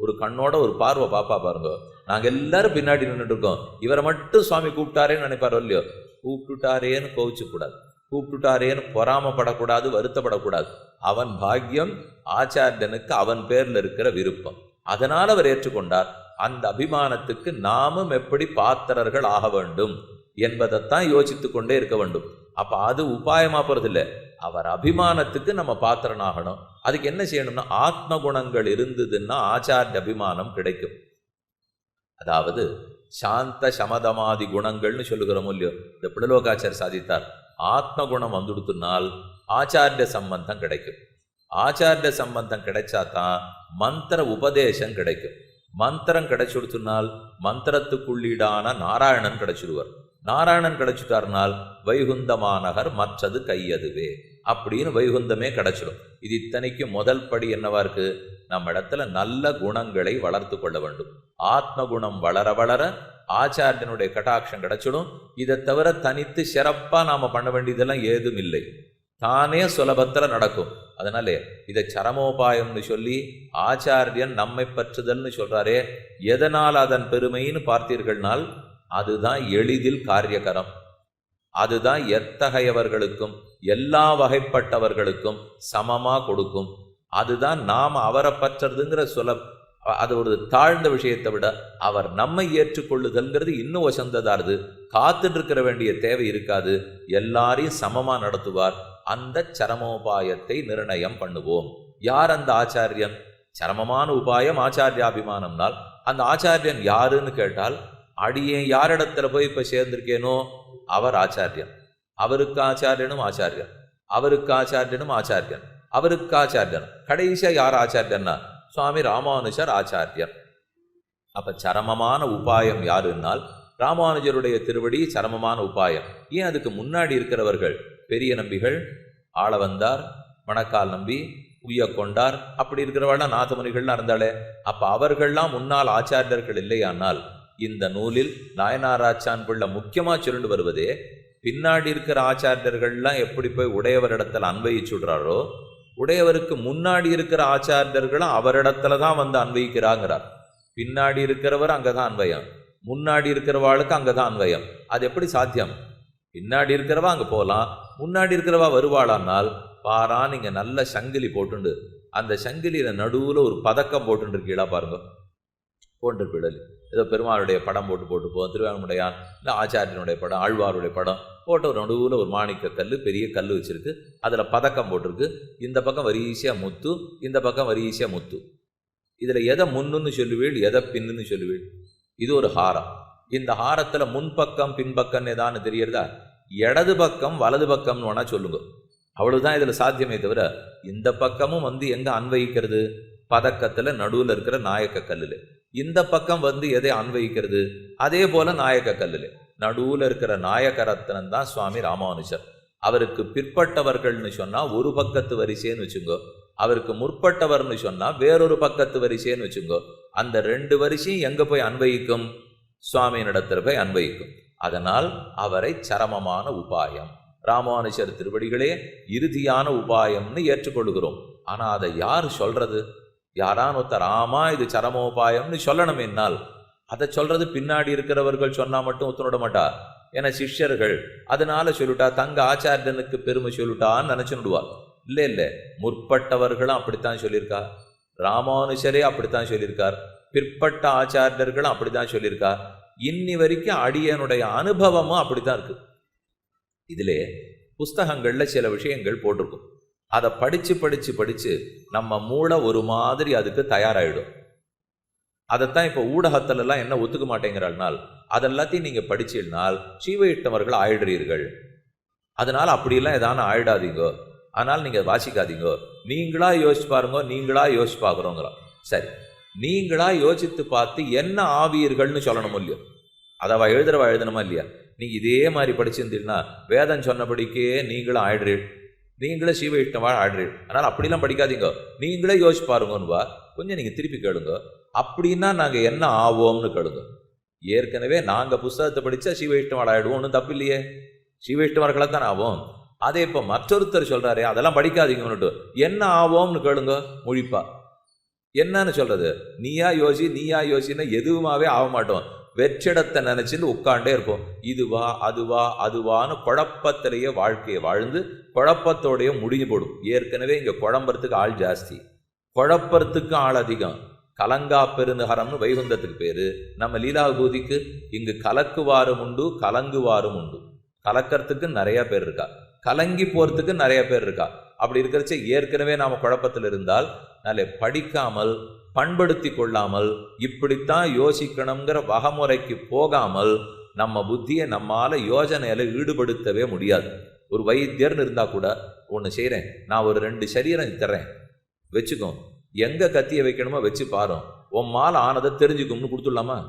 ஒரு கண்ணோட ஒரு பார்வை பாப்பா பாருங்க. நாங்க எல்லாரும் பின்னாடி நின்றுட்டு இருக்கோம், இவரை மட்டும் சுவாமி கூப்பிட்டாரேன்னு நினைப்பாரோ இல்லையோ. கூப்பிட்டுட்டாரேன்னு கோவிச்சு கூடாது, கூப்பிட்டுட்டாரேன்னு பொறாமப்படக்கூடாது, வருத்தப்படக்கூடாது. அவன் பாக்கியம், ஆச்சாரியனுக்கு அவன் பேர்ல இருக்கிற விருப்பம், அதனால் அவர் ஏற்றுக்கொண்டார். அந்த அபிமானத்துக்கு நாமும் எப்படி பாத்திரர்கள் ஆக வேண்டும் என்பதைத்தான் யோசித்து கொண்டே இருக்க வேண்டும். அப்ப அது உபாயமா போறதில்லை, அவர் அபிமானத்துக்கு நம்ம பாத்திரனாகணும். அதுக்கு என்ன செய்யணும்னா ஆத்ம குணங்கள் இருந்ததுன்னா ஆச்சாரிய அபிமானம் கிடைக்கும். அதாவது சாந்த சமதமாதி குணங்கள்னு சொல்லுகிறோம் இல்லையோ, இந்த பிடலோகாச்சார் சாதித்தார். ஆத்ம குணம் வந்துடுத்துனால் ஆச்சாரிய சம்பந்தம் கிடைக்கும். ஆச்சாரிய சம்பந்தம் கிடைச்சாதான் மந்திர உபதேசம் கிடைக்கும். மந்திரம் கிடைச்சுடுத்துனால் மந்திரத்துக்குள்ளீடான நாராயணன் கிடைச்சிடுவார். நாராயணன் கிடைச்சிட்டார்னால் வைகுந்தமானகர் மற்றது கையதுவே அப்படின்னு வைகுந்தமே கிடைச்சிடும். இது இத்தனைக்கு முதல் படி என்னவா இருக்கு? நம்ம இடத்துல நல்ல குணங்களை வளர்த்து கொள்ள வேண்டும். ஆத்ம குணம் வளர வளர ஆச்சாரியனுடைய கடாட்சம் கிடைச்சிடும். இதை தவிர தனித்து சிறப்பா நாம பண்ண வேண்டியதெல்லாம் ஏதும் இல்லை, தானே சுலபத்துல நடக்கும். அதனாலே இதை சரமோபாயம்னு சொல்லி ஆச்சாரியன் நம்மை பற்றுதல்னு சொல்றாரே, எதனால் அதன் பெருமைன்னு பார்த்தீர்கள்னால் அதுதான் எளிதில் காரியகரம். அதுதான் எத்தகையவர்களுக்கும் எல்லா வகைப்பட்டவர்களுக்கும் சமமா கொடுக்கும். அதுதான் நாம் அவரை பற்றுறதுங்கிற அது ஒரு தாழ்ந்த விஷயத்தை விட அவர் நம்மை ஏற்றுக்கொள்ளுதல்ங்கிறது இன்னும் வசந்ததாருது. காத்துட்டு இருக்கிற வேண்டிய தேவை இருக்காது. எல்லாரையும் சமமா நடத்துவார். அந்த சரமோபாயத்தை நிர்ணயம் பண்ணுவோம். யார் அந்த ஆச்சாரியன்? சரமமான உபாயம் ஆச்சாரியாபிமானம்னால் அந்த ஆச்சாரியன் யாருன்னு கேட்டால், அடியேன் யாரிடத்துல போய் இப்ப சேர்ந்திருக்கேனோ அவர் ஆச்சாரியன். அவருக்கு ஆச்சாரியனும் ஆச்சாரியன், அவருக்கு ஆச்சாரியனும் ஆச்சாரியன், அவருக்கு ஆச்சாரியன். கடைசியா யார் ஆச்சாரியன்னா சுவாமி ராமானுஜர் ஆச்சாரியர். அப்ப சரமமான உபாயம் யாருன்னால் ராமானுஜருடைய திருவடி சரமமான உபாயம். ஏன் அதுக்கு முன்னாடி இருக்கிறவர்கள் பெரிய நம்பிகள், ஆளவந்தார், மணக்கால் நம்பி, உய்ய கொண்டார், அப்படி இருக்கிறவர்கள்லாம் நாதமுனிகள்லாம் இருந்தாலே. அப்ப அவர்கள்லாம் முன்னால் ஆச்சாரியர்கள் இல்லையானால் இந்த நூலில் நாயனாராச்சான் பிள்ளை முக்கியமா சொல்லிட்டு வருவதே, பின்னாடி இருக்கிற ஆச்சாரியர்கள்லாம் எப்படி போய் உடையவரிடத்துல அன்வயிச்சுடுறாரோ, உடையவருக்கு முன்னாடி இருக்கிற ஆச்சாரியர்களும் அவரிடத்துல தான் வந்து அன்வயிக்கிறாங்கிறார். பின்னாடி இருக்கிறவர் அங்கதான் அன்வயம், முன்னாடி இருக்கிறவாளுக்கு அங்கதான் அன்வயம். அது எப்படி சாத்தியம்? பின்னாடி இருக்கிறவா அங்க போகலாம், முன்னாடி இருக்கிறவா வருவாளானால் பாரா, நீங்க நல்ல சங்கிலி போட்டுண்டு அந்த சங்கிலியில நடுவுல ஒரு பதக்கம் போட்டு இருக்கீங்களா பாருங்க. போன்று பிடல் ஏதோ பெருமாளுடைய படம் போட்டு போவோம், திருவாரூடையான் இல்லை ஆச்சாரியனுடைய படம், ஆழ்வாருடைய படம் போட்டு ஒரு நடுவில் ஒரு மாணிக்க கல், பெரிய கல் வச்சிருக்கு, அதில் பதக்கம் போட்டிருக்கு. இந்த பக்கம் வரிசையாக முத்து, இந்த பக்கம் வரிசையாக முத்து. இதில் எதை முன்னுன்னு சொல்லுவீள், எதை பின்னுன்னு சொல்லுவீள்? இது ஒரு ஹாரம். இந்த ஹாரத்தில் முன்பக்கம் பின்பக்கம் ஏதான்னு தெரியறதா? இடது பக்கம் வலது பக்கம்னு வேணா சொல்லுங்க. அவ்வளவுதான் இதில் சாத்தியமே தவிர இந்த பக்கமும் வந்து எங்கே அன்வயிக்கிறது? பதக்கத்தில் நடுவில் இருக்கிற நாயக்க கல்லில். இந்த பக்கம் வந்து எதை அன்வயிக்கிறது? அதே போல நாயக்க கல்லில் நடுவில் இருக்கிற நாயகரத்னன் தான் சுவாமி ராமானுஜர். அவருக்கு பிற்பட்டவர்கள்னு சொன்னா ஒரு பக்கத்து வரிசைன்னு வச்சுங்கோ, அவருக்கு முற்பட்டவர்னு சொன்னா வேறொரு பக்கத்து வரிசைன்னு வச்சுங்கோ. அந்த ரெண்டு வரிசையும் எங்க போய் அன்வயிக்கும்? சுவாமியினிடத்துல போய் அன்வயிக்கும். அதனால் அவரை சரமமான உபாயம், ராமானுஜர் திருவடிகளே இறுதியான உபாயம்னு ஏற்றுக்கொள்கிறோம். ஆனா அதை யார் சொல்றது? யாரான ஒருத்தர் ஆமா இது சரமோபாயம்னு சொல்லணும். என்னால் அதை சொல்றது பின்னாடி இருக்கிறவர்கள் சொன்னா மட்டும் ஒத்துனோட மாட்டா. ஏன்னா சிஷ்யர்கள் அதனால சொல்லிட்டா, தங்க ஆச்சாரியனுக்கு பெருமை சொல்லிட்டான்னு நினைச்சுடுவார். இல்லை, முற்பட்டவர்களும் அப்படித்தான் சொல்லியிருக்கார், ராமானுஜரே அப்படித்தான் சொல்லியிருக்கார், பிற்பட்ட ஆச்சாரியர்களும் அப்படித்தான் சொல்லியிருக்கார். இன்னி வரைக்கும் அடியனுடைய அனுபவமும் அப்படித்தான் இருக்கு. இதிலே புஸ்தகங்கள்ல சில விஷயங்கள் போட்டிருக்கும். அதை படிச்சு நம்ம மூளை ஒரு மாதிரி அதுக்கு தயாராகிடும். அதைத்தான் இப்போ ஊடகத்திலெல்லாம் என்ன ஒத்துக்க மாட்டேங்கிறாள்னால், அதெல்லாத்தையும் நீங்கள் படிச்சிருந்தால் சீவையிட்டவர்கள் ஆயிடுறீர்கள். அதனால் அப்படியெல்லாம் எதான ஆயிடாதீங்கோ, அதனால் நீங்கள் வாசிக்காதீங்கோ, நீங்களா யோசிச்சு பாருங்க, நீங்களா யோசிச்சு பார்க்குறோங்கிறோம். சரி, நீங்களா யோசித்து பார்த்து என்ன ஆவீர்கள்னு சொல்லணும் இல்லையோ? அதை எழுதணுமா இல்லையா? நீங்கள் இதே மாதிரி படிச்சிருந்தீங்கன்னா வேதம் சொன்னபடிக்கே நீங்களும் ஆயிடுறீர்கள், நீங்களே சீவையிட்டவா ஆயிடுறீர்கள். அதனால் அப்படிலாம் படிக்காதீங்க, நீங்களே யோசிச்சு பாருங்கன்னுவா. கொஞ்சம் நீங்கள் திருப்பி கேளுங்க, அப்படின்னா நாங்கள் என்ன ஆவோம்னு கேளுங்க. ஏற்கனவே நாங்கள் புஸ்தகத்தை படித்தா சீவையிட்டவாள் ஆயிடுவோம், ஒன்றும் தப்பு இல்லையே, சீவையிட்டவர்களாக தான் ஆவோம். அதே இப்போ மற்றொருத்தர் சொல்கிறாரே அதெல்லாம் படிக்காதீங்கன்னுட்டு என்ன ஆவோம்னு கேளுங்க. மொழிப்பா என்னன்னு சொல்கிறது? நீயா யோசின்னா எதுவுமாவே ஆக மாட்டோம். வெற்றிடத்தை நினைச்சுன்னு உட்காண்டே இருப்போம். இதுவா அதுவான்னு குழப்பத்திலேயே வாழ்க்கையை வாழ்ந்து குழப்பத்தோடைய முடிஞ்சு போடும். ஏற்கனவே இங்கே குழம்புறதுக்கு ஆள் ஜாஸ்தி, குழப்பறதுக்கு ஆள் அதிகம். கலங்கா பெருநகரம்னு வைகுந்தத்துக்கு பேரு. நம்ம லீலாபூதிக்கு இங்கு கலக்குவாரும் உண்டு, கலங்குவாரும் உண்டு. கலக்கிறதுக்கு நிறைய பேர் இருக்கா, கலங்கி போறதுக்கு நிறைய பேர் இருக்கா. அப்படி இருக்கிறச்ச ஏற்கனவே நாம குழப்பத்தில் இருந்தால் நாளை படிக்காமல் பண்படுத்தி கொள்ளாமல் இப்படித்தான் யோசிக்கணுங்கிற வகமுறைக்கு போகாமல் நம்ம புத்தியை நம்மால யோஜனையில ஈடுபடுத்தவே முடியாது. ஒரு வைத்தியர்னு இருந்தா கூட ஒன்று செய்கிறேன், நான் ஒரு 2 சரீரம் தர்றேன் வச்சுக்கோ, எங்க கத்தியை வைக்கணுமோ வச்சு பாரு, உன் மாலை ஆனதை தெரிஞ்சுக்கும்னு கொடுத்துடலாமா?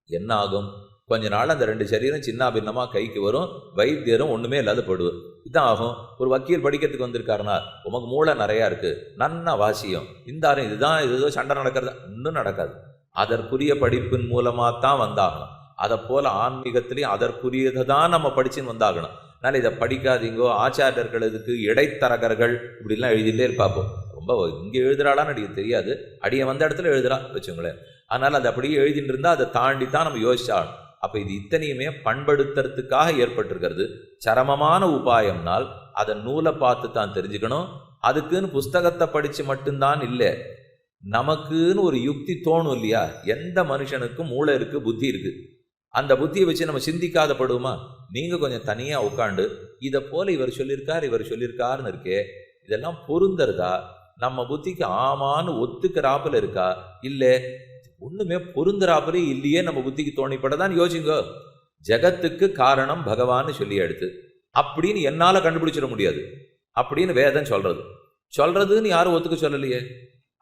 என்ன ஆகும்? கொஞ்ச நாள் அந்த 2 சரீரம் சின்ன பின்னமா கைக்கு வரும், வைத்தியரும் ஒண்ணுமே இல்லாத போடுவார். இதான் ஆகும். ஒரு வக்கீல் படிக்கிறதுக்கு வந்திருக்காருனா உமக்கு மூளை நிறையா இருக்கு, நன்னா வாசியம், இந்தாரும் இதுதான் ஏதோ சண்டை நடக்கிறது, இன்னும் நடக்காது. அதற்குரிய படிப்பின் மூலமா தான் வந்தாகணும். அதை போல ஆன்மீகத்திலையும் அதற்குரியதை தான் நம்ம படிச்சுன்னு வந்தாகணும். அதனால இதை படிக்காதீங்கோ. ஆச்சாரியர்கள் இதுக்கு இடைத்தரகர்கள் இப்படிலாம் எழுதிலே பார்ப்போம். ரொம்ப இங்கே எழுதுறாளான்னு எனக்கு தெரியாது, அடியை வந்த இடத்துல எழுதுறா வச்சுங்களேன். அதனால அது அப்படியே எழுதிட்டு இருந்தா அதை தாண்டி தான் நம்ம யோசிச்சாகணும். அப்ப இது இத்தனையுமே பண்படுத்துறதுக்காக ஏற்பட்டிருக்கிறது. சரமமான உபாயம்னால் அதை நூலை பார்த்து தான் தெரிஞ்சுக்கணும். அதுக்குன்னு புஸ்தகத்தை படிச்சு மட்டும்தான் இல்லை, நமக்குன்னு ஒரு யுக்தி தோணும் இல்லையா? எந்த மனுஷனுக்கும் மூளை இருக்கு, புத்தி இருக்கு. அந்த புத்தியை வச்சு நம்ம சிந்திக்காத படுவோமா? நீங்க கொஞ்சம் தனியா உட்காண்டு இதை போல இவர் சொல்லியிருக்காருன்னு இருக்கே, இதெல்லாம் பொருந்தறதா? நம்ம புத்திக்கு ஆமான்னு ஒத்துக்கிறாப்புல இருக்கா? இல்லை ஒண்ணுமே பொருந்துறாப்புலே இல்லையே நம்ம புத்திக்கு தோணிப்படதான் யோசிங்க. ஜெகத்துக்கு காரணம் பகவான்னு சொல்லி எடுத்து அப்படின்னு என்னால கண்டுபிடிச்சிட முடியாது அப்படின்னு வேதம் சொல்றதுன்னு யாரும் ஒத்துக்க சொல்லலையே.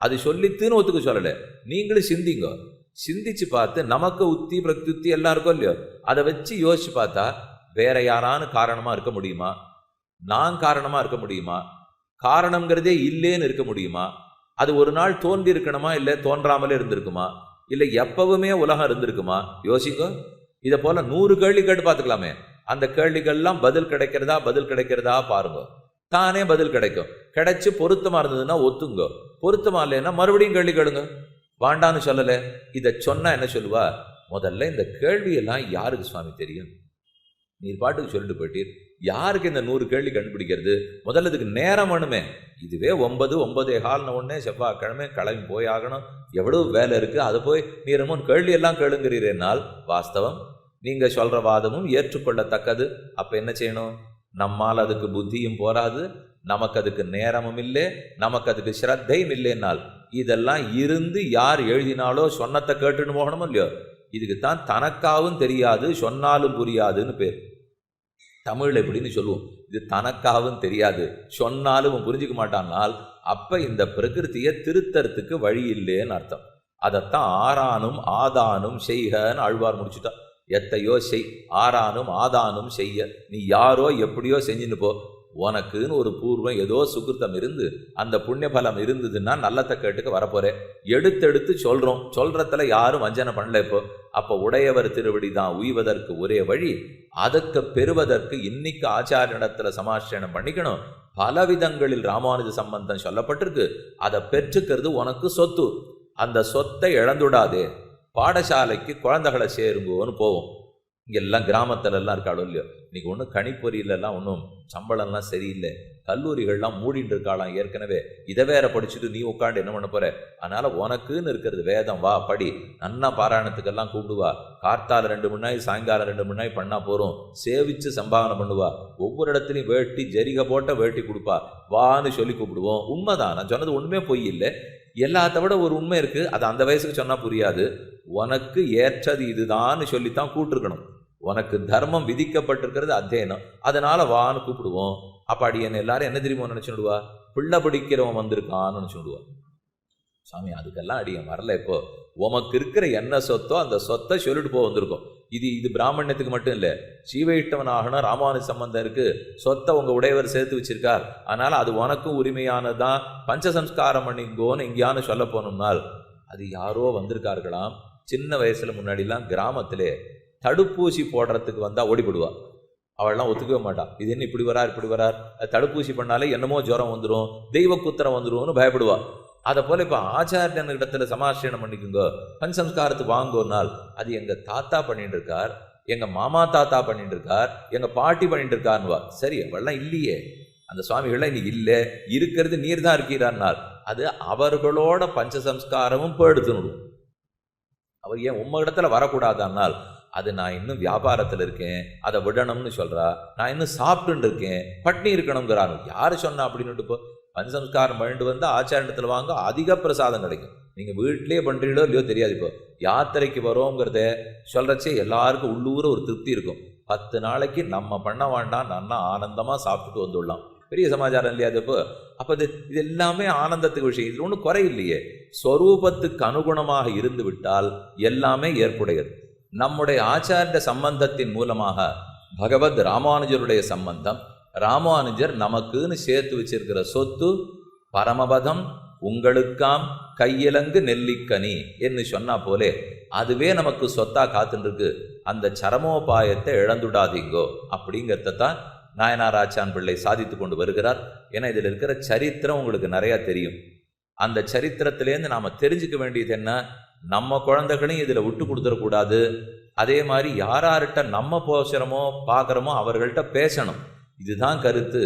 அது சொல்லித்துன்னு ஒத்துக்க சொல்லலை. நீங்களும் சிந்திங்க. சிந்திச்சு பார்த்து நமக்கு உத்தி பிரத்யுத்தி எல்லாம் இருக்கும் இல்லையோ, அதை வச்சு யோசிச்சு பார்த்தா வேற யாரானு காரணமா இருக்க முடியுமா? நான் காரணமா இருக்க முடியுமா? காரணம்ங்கிறதே இல்லேன்னு இருக்க முடியுமா? அது ஒரு நாள் தோன்றி இருக்கணுமா, இல்லை தோன்றாமலே இருந்திருக்குமா, இல்லை எப்பவுமே உலகம் இருந்திருக்குமா? யோசிங்க. இதை போல 100 கேள்வி கேட்டு பார்த்துக்கலாமே. அந்த கேள்விகள்லாம் பதில் கிடைக்கிறதா பாருங்க. தானே பதில் கிடைக்கும். கிடைச்சு பொருத்தமா இருந்ததுன்னா ஒத்துங்க, பொருத்தமா இல்லைன்னா மறுபடியும் கேள்வி கேளுங்க. வாண்டான்னு சொல்லலை. இதை சொன்னா என்ன சொல்லுவா? முதல்ல இந்த கேள்வியெல்லாம் யாருக்கு சுவாமி தெரியும்? நீர் பாட்டுக்கு சொல்லிட்டு போயிட்டீர். யாருக்கு இந்த 100 கேள்வி கண்டுபிடிக்கிறது? முதல்ல இதுக்கு நேரம் வேணுமே. இதுவே 9:15 உடனே செவ்வாய்க்கிழமை கிளம்பி போய் ஆகணும். எவ்வளவு வேலை இருக்கு. அதை போய் நீர் கேள்வி எல்லாம் கேளுங்கிறீர்கள். வாஸ்தவம், நீங்க சொல்ற வாதமும் ஏற்றுக்கொள்ளத்தக்கது. அப்ப என்ன செய்யணும்? நம்மால் அதுக்கு புத்தியும் போராது, நமக்கு அதுக்கு நேரமும் இல்லை, நமக்கு அதுக்கு ஸ்ரத்தையும் இல்லைன்னால் இதெல்லாம் இருந்து யார் எழுதினாலோ சொன்னத்தை கேட்டுன்னு போகணுமோ இல்லையோ. இதுக்குத்தான் தனக்காவும் தெரியாது சொன்னாலும் புரியாதுன்னு பேர். தமிழ் எப்படின்னு சொல்லுவோம், இது தனக்காகவும் தெரியாது சொன்னாலும் புரிஞ்சுக்க மாட்டான்னால் அப்ப இந்த பிரகிருத்தியை திருத்தறதுக்கு வழி இல்லைன்னு அர்த்தம். அதைத்தான் ஆரானும் ஆதானும் செய்கன்னு ஆழ்வார் முடிச்சுட்டா. எத்தையோ செய், ஆரானும் ஆதானும் செய்ய. நீ யாரோ எப்படியோ செஞ்சுன்னு போ. உனக்குன்னு ஒரு பூர்வம் ஏதோ சுகிருத்தம் இருந்து அந்த புண்ணிய பலம் இருந்ததுன்னா நல்லத்தை கேட்டுக்க வரப்போறேன். எடுத்தெடுத்து சொல்றோம். சொல்றதுல யாரும் வஞ்சனை பண்ணல. இப்போ அப்ப உடையவர் திருவடி தான் உய்வதற்கு ஒரே வழி. அதற்கு பெறுவதற்கு இன்னைக்கு ஆச்சாரியனிடத்துல சமாஷ்டனம் பண்ணிக்கணும். பலவிதங்களில் ராமானுஜ சம்பந்தம் சொல்லப்பட்டிருக்கு. அதை பெற்றுக்கிறது உனக்கு சொத்து. அந்த சொத்தை இழந்துடாதே. பாடசாலைக்கு குழந்தைகளை சேருங்கோன்னு போவோம். இங்கெல்லாம் கிராமத்துலலாம் இருக்காளோ இல்லையோ. இன்னைக்கு ஒன்றும் கணிப்பொறியிலெல்லாம் ஒன்றும் சம்பளம்லாம் சரியில்லை. கல்லூரிகள்லாம் மூடின்னு இருக்காளாம் ஏற்கனவே. இதை வேற படிச்சுட்டு நீ உட்காந்து என்ன பண்ண போற? அதனால உனக்குன்னு இருக்கிறது வேதம். வா படி. நன்னா பாராயணத்துக்கெல்லாம் கூப்பிடுவா. கார்த்தால 2 மணி நேரம், சாயங்காலம் 2 மணி நேரம் பண்ணா போறோம். சேவிச்சு சம்பாவனை பண்ணுவா. ஒவ்வொரு இடத்துலையும் வேட்டி ஜரிகை போட்ட வேட்டி கொடுப்பா. வான்னு சொல்லி கூப்பிடுவோம். உண்மைதான், நான் சொன்னது ஒண்ணுமே பொய் இல்லை. எல்லாத்த விட ஒரு உண்மை இருக்கு. அது அந்த வயசுக்கு சொன்னா புரியாது. உனக்கு ஏற்றது இதுதான்னு சொல்லித்தான் கூப்பிட்டுருக்கணும். உனக்கு தர்மம் விதிக்கப்பட்டிருக்கிறது அத்தியனம். அதனால வான்னு கூப்பிடுவோம். அப்ப அடியன் எல்லாரும் என்ன தெரியுமோ நினைச்சுடுவா? பிள்ளை பிடிக்கிறவன் வந்திருக்கான்னு நினைச்சுடுவா. சாமி அதுக்கெல்லாம் அடியன் வரல. இப்போ உமக்கு இருக்கிற என்ன சொத்தோ அந்த சொத்தை சொல்லிட்டு போக வந்திருக்கோம். இது பிராமணியத்துக்கு மட்டும் இல்லை. சீவையிட்டவனாகணும் ராமானுஜ சம்பந்தம் இருக்கு. சொத்தை உங்க உடையவர் சேர்த்து வச்சிருக்கார். அதனால அது உனக்கும் உரிமையானதான். பஞ்சசம்ஸ்காரம் பண்ணிங்கோன்னு எங்கேயானு சொல்ல போனோம்னால் அது யாரோ வந்திருக்கார்களாம். சின்ன வயசுல முன்னாடிலாம் கிராமத்திலே தடுப்பூசி போடுறதுக்கு வந்தா ஓடிப்படுவா. அவள்லாம் ஒத்துக்கவே மாட்டான். இது என்ன இப்படி வரார், தடுப்பூசி பண்ணாலே என்னமோ ஜுரம் வந்துடும், தெய்வ குத்திரம் வந்துடும்னு பயப்படுவா. அதை போல இப்ப ஆச்சாரியன் இடத்துல சமாசனம் பண்ணிக்குங்க, பஞ்சசம்ஸ்காரத்துக்கு வாங்கோனால் அது எங்க தாத்தா பண்ணிட்டு இருக்கார், எங்க மாமா தாத்தா பண்ணிட்டு இருக்கார், எங்க பாட்டி பண்ணிட்டு இருக்காருவா. சரி, அவள்லாம் இல்லையே. அந்த சுவாமிகள்லாம் இன்னைக்கு இல்லை, இருக்கிறது நீர் தான் இருக்கிறார்னால் அது அவர்களோட பஞ்சசம்ஸ்காரமும் போயிடுத்துணும். அவர் ஏன் உம்ம இடத்துல வரக்கூடாதானால் அது நான் இன்னும் வியாபாரத்தில் இருக்கேன், அதை விடணும்னு சொல்றா. நான் இன்னும் சாப்பிட்டு இருக்கேன், பட்னி இருக்கணுங்கிறாரு. யாரு சொன்னா அப்படின்னு இப்போ பஞ்சசம்ஸ்காரம் பண்ணிட்டு வந்து ஆச்சாரத்தில் வாங்க அதிக பிரசாதம் கிடைக்கும். நீங்க வீட்டிலேயே பண்றீங்களோ இல்லையோ தெரியாது. இப்போ யாத்திரைக்கு வரோங்கிறத சொல்றச்சே எல்லாருக்கும் உள்ளூர ஒரு திருப்தி இருக்கும். 10 நாளைக்கு நம்ம பண்ண வேண்டாம், நல்லா ஆனந்தமா சாப்பிட்டுட்டு வந்துடலாம். பெரிய சமாச்சாரம் இல்லையா அது? அப்போ இது எல்லாமே ஆனந்தத்துக்கு விஷயம். இது ஒன்றும் குறை இல்லையே. ஸ்வரூபத்துக்கு அனுகுணமாக இருந்து விட்டால் எல்லாமே ஏற்புடையது. நம்முடைய ஆச்சாரிய சம்பந்தத்தின் மூலமாக பகவத் ராமானுஜருடைய சம்பந்தம், ராமானுஜர் நமக்குன்னு சேர்த்து வச்சிருக்கிற சொத்து பரமபதம் உங்களுக்காம் கையிலங்கு நெல்லிக்கனி என்று சொன்னா போலே அதுவே நமக்கு சொத்தா காத்துருக்கு. அந்த சரமோபாயத்தை இழந்துடாதீங்கோ அப்படிங்கிறதான் நாயனார் ஆச்சான் பிள்ளை சாதித்து கொண்டு வருகிறார். ஏன்னா இதில் இருக்கிற சரித்திரம் உங்களுக்கு நிறையா தெரியும். அந்த சரித்திரத்திலேருந்து நாம் தெரிஞ்சுக்க வேண்டியது என்ன? நம்ம குழந்தைகளையும் இதில் விட்டு கொடுத்துடக்கூடாது. அதே மாதிரி யார்கிட்ட நம்ம போசுறோமோ பார்க்குறோமோ அவர்கள்ட்ட பேசணும். இதுதான் கருத்து.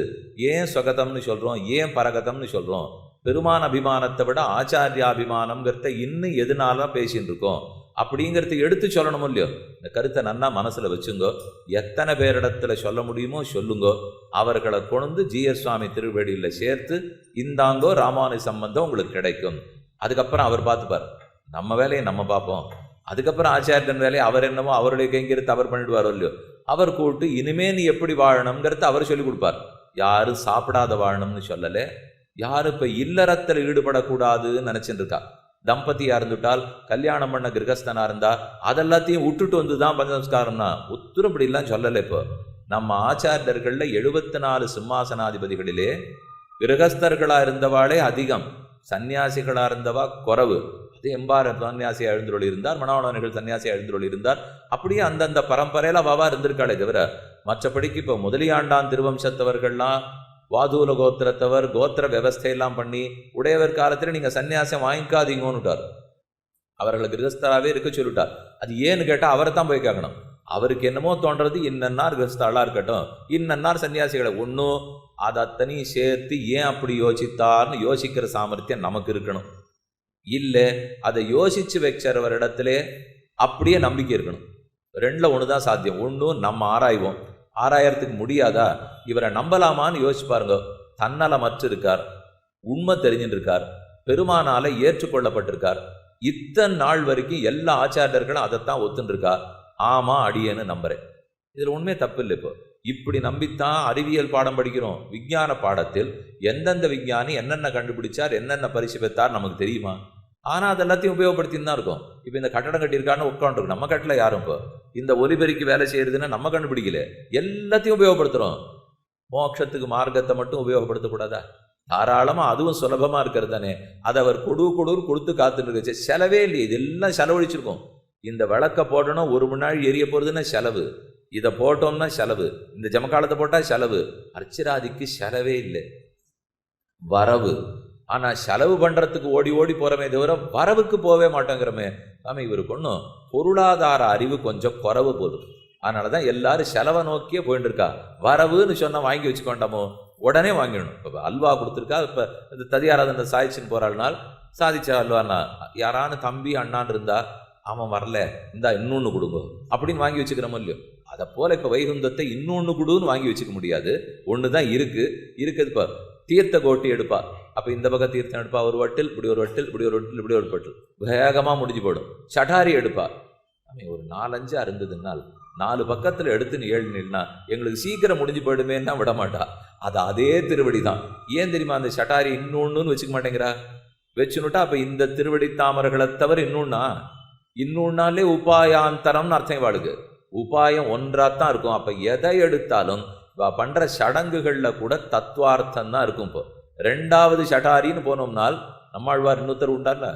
ஏன் ஸ்வகதம்னு சொல்கிறோம், ஏன் பரகதம்னு சொல்கிறோம்? பெருமான் அபிமானத்தை விட ஆச்சாரியாபிமானம்ங்கிறத இன்னும் எதுனால பேசின்னு இருக்கோம் அப்படிங்கிறத எடுத்து சொல்லணும் இல்லையோ? இந்த கருத்தை நன்னா மனசில் வச்சுங்கோ. எத்தனை பேரிடத்துல சொல்ல முடியுமோ சொல்லுங்கோ. அவர்களை கொண்டு ஜிஎஸ் சுவாமி திருவடியில் சேர்த்து இந்தாங்கோ ராமானுஜ சம்பந்தம் உங்களுக்கு கிடைக்கும். அதுக்கப்புறம் அவர் பார்த்துப்பார், நம்ம வேலையை நம்ம பார்ப்போம். அதுக்கப்புறம் ஆச்சாரியன் வேலையை அவர் என்னமோ அவருடைய கைங்கிறது அவர் பண்ணிடுவாரோ இல்லையோ, அவர் கூப்பிட்டு இனிமே நீ எப்படி வாழணுங்கிறத அவர் சொல்லிக் கொடுப்பார். யாரும் சாப்பிடாத வாழணும்னு சொல்லலை, யாரும் இப்போ இல்லறத்தில் ஈடுபடக்கூடாதுன்னு நினச்சிட்டு இருக்கா. தம்பதியாக இருந்துட்டால், கல்யாணம் பண்ண கிரகஸ்தனா இருந்தா அதெல்லாத்தையும் விட்டுட்டு வந்து தான் பஞ்சசம்ஸ்காரம்னா உத்தரம் இப்படிலாம் சொல்லலை. இப்போ நம்ம ஆச்சாரியர்களில் 74 சிம்மாசனாதிபதிகளிலே கிரகஸ்தர்களாக இருந்தவாளே அதிகம், சன்னியாசிகளாக இருந்தவா குறவு. அது எம்பார சன்னியாசியாக எழுந்துள்ளி இருந்தார், மணவாளர்கள் சன்னியாசியாக எழுந்துள்ளி இருந்தார். அப்படியே அந்தந்த பரம்பரையில் அவாவா இருந்திருக்காளே தவிர மற்றபடிக்கு இப்போ முதலியாண்டான் திருவம்சத்தவர்கள்லாம் வாதூல கோத்திரத்தவர் கோத்திர விவஸ்தையெல்லாம் பண்ணி உடையவர் காலத்தில் நீங்கள் சன்னியாசம் வாங்கிக்காதீங்கன்னுட்டார். அவர்களை கிரகஸ்தராகவே இருக்க சொல்லிட்டார். அது ஏன்னு கேட்டால் அவரை தான் போய் கேட்கணும். அவருக்கு என்னமோ தோன்றது, இன்னன்னார் கிரகஸ்தாளாக இருக்கட்டும், இன்னன்னார் சன்னியாசிகளை ஒன்றும் அதை அத்தனையும் சேர்த்து ஏன் அப்படி யோசித்தார்னு யோசிக்கிற சாமர்த்தியம் நமக்கு இருக்கணும். இல்லை அதை யோசித்து வச்சவரிடத்திலே அப்படியே நம்பிக்கை இருக்கணும். ரெண்டில் ஒன்று தான் சாத்தியம். ஒன்று நம்ம ஆராய்வோம், ஆராயறதுக்கு முடியாதா, இவரை நம்பலாமான்னு யோசிச்சு பாருங்க. தன்னலமற்று இருக்கார், உண்மை தெரிஞ்சுட்டு இருக்கார், பெருமானால ஏற்றுக்கொள்ளப்பட்டிருக்கார். இத்தனை நாள் வரைக்கும் எல்லா ஆச்சாரியர்களும் அதைத்தான் ஒத்துருக்கா. ஆமா அடியேன்னு நம்புறேன். இதில் உண்மையே தப்பு இல்லை. இப்போ இப்படி நம்பித்தான் அறிவியல் பாடம் படிக்கிறோம். விஞ்ஞான பாடத்தில் எந்தெந்த விஞ்ஞானி என்னென்ன கண்டுபிடிச்சார், என்னென்ன பரிசு பெற்றார் நமக்கு தெரியுமா? ஆனால் அது எல்லாத்தையும் உபயோகப்படுத்தின்னு தான் இருக்கும். இப்போ இந்த கட்டடம் கட்டியிருக்கான்னு உட்காந்துருக்கு, நம்ம கட்டல யாரும். இப்போ இந்த ஒலிபெருக்கி வேலை செய்யறதுன்னா நம்ம கண்டுபிடிக்கல, எல்லாத்தையும் உபயோகப்படுத்துகிறோம். மோட்சத்துக்கு மார்க்கத்தை மட்டும் உபயோகப்படுத்தக்கூடாதா? தாராளமாக அதுவும் சுலபமாக இருக்கிறது தானே. அதை அவர் கொடுத்து காத்துட்டு இருந்துச்சு. செலவே இல்லையே, இதெல்லாம் செலவழிச்சிருக்கோம். இந்த விளக்க போட்டோன்னா 1 மணி நேரம் எரிய போகிறதுன்னா செலவு, இதை போட்டோம்னா செலவு, இந்த ஜமக்காலத்தை போட்டால் செலவு. அர்ச்சராதிக்கு செலவே இல்லை, வரவு. ஆனால் செலவு பண்ணுறதுக்கு ஓடி ஓடி போகிறோமே தவிர வரவுக்கு போகவே மாட்டேங்கிறோமே. ஆமாம், இவருக்கு ஒன்றும் பொருளாதார அறிவு கொஞ்சம் குறவு போதும். அதனால தான் எல்லாரும் செலவை நோக்கியே போயிட்டு இருக்கா. வரவுன்னு சொன்னால் வாங்கி வச்சுக்கொண்டாமோ உடனே வாங்கிடணும். இப்போ அல்வா கொடுத்துருக்கா, இப்போ இந்த ததியாராதனை சாதிச்சுன்னு போகிறாள்னால் சாதிச்ச அல்வானா யாரானு தம்பி அண்ணான்னு இருந்தா அவன் வரல, இந்தா இன்னொன்று கொடுங்க அப்படின்னு வாங்கி வச்சுக்கிறோமோ இல்லையோ. அதை போல் இப்போ வைகுந்தத்தை இன்னொன்று கொடுன்னு வாங்கி வச்சுக்க முடியாது. ஒன்று தான் இருக்குது. இப்போ தீர்த்த கோட்டி எடுப்பா. அப்போ இந்த பக்கம் தீர்த்தம் எடுப்பா, ஒரு வட்டில் இப்படி, ஒரு வட்டில் இப்படி, ஒரு வட்டில் இப்படி, ஒரு வட்டில் வேகமாக முடிஞ்சு போயிடும். சட்டாரி எடுப்பா. ஒரு 4-5 இருந்ததுனால் 4 பக்கத்தில் எடுத்துன்னு 7 நின்னா எங்களுக்கு சீக்கிரம் முடிஞ்சு போயிடுமேன்னா விட மாட்டா. அது அதே திருவடி தான். ஏன் தெரியுமா? அந்த சட்டாரி இன்னொன்றுன்னு வச்சுக்க மாட்டேங்கிறா. வச்சுனுட்டா அப்போ இந்த திருவடி தாமரைகளை தவிர இன்னொன்னாலே உபாயாந்தரம்னு அர்த்தம் வாழுது. உபாயம் ஒன்றாத்தான் இருக்கும். அப்போ எதை எடுத்தாலும் பண்ணுற சடங்குகளில் கூட தத்துவார்த்தம் தான் இருக்கும். இப்போ 2வது சட்டாரின்னு போனோம்னால் நம்மாழ்வார் இன்னொருத்தர் உண்டார்ல,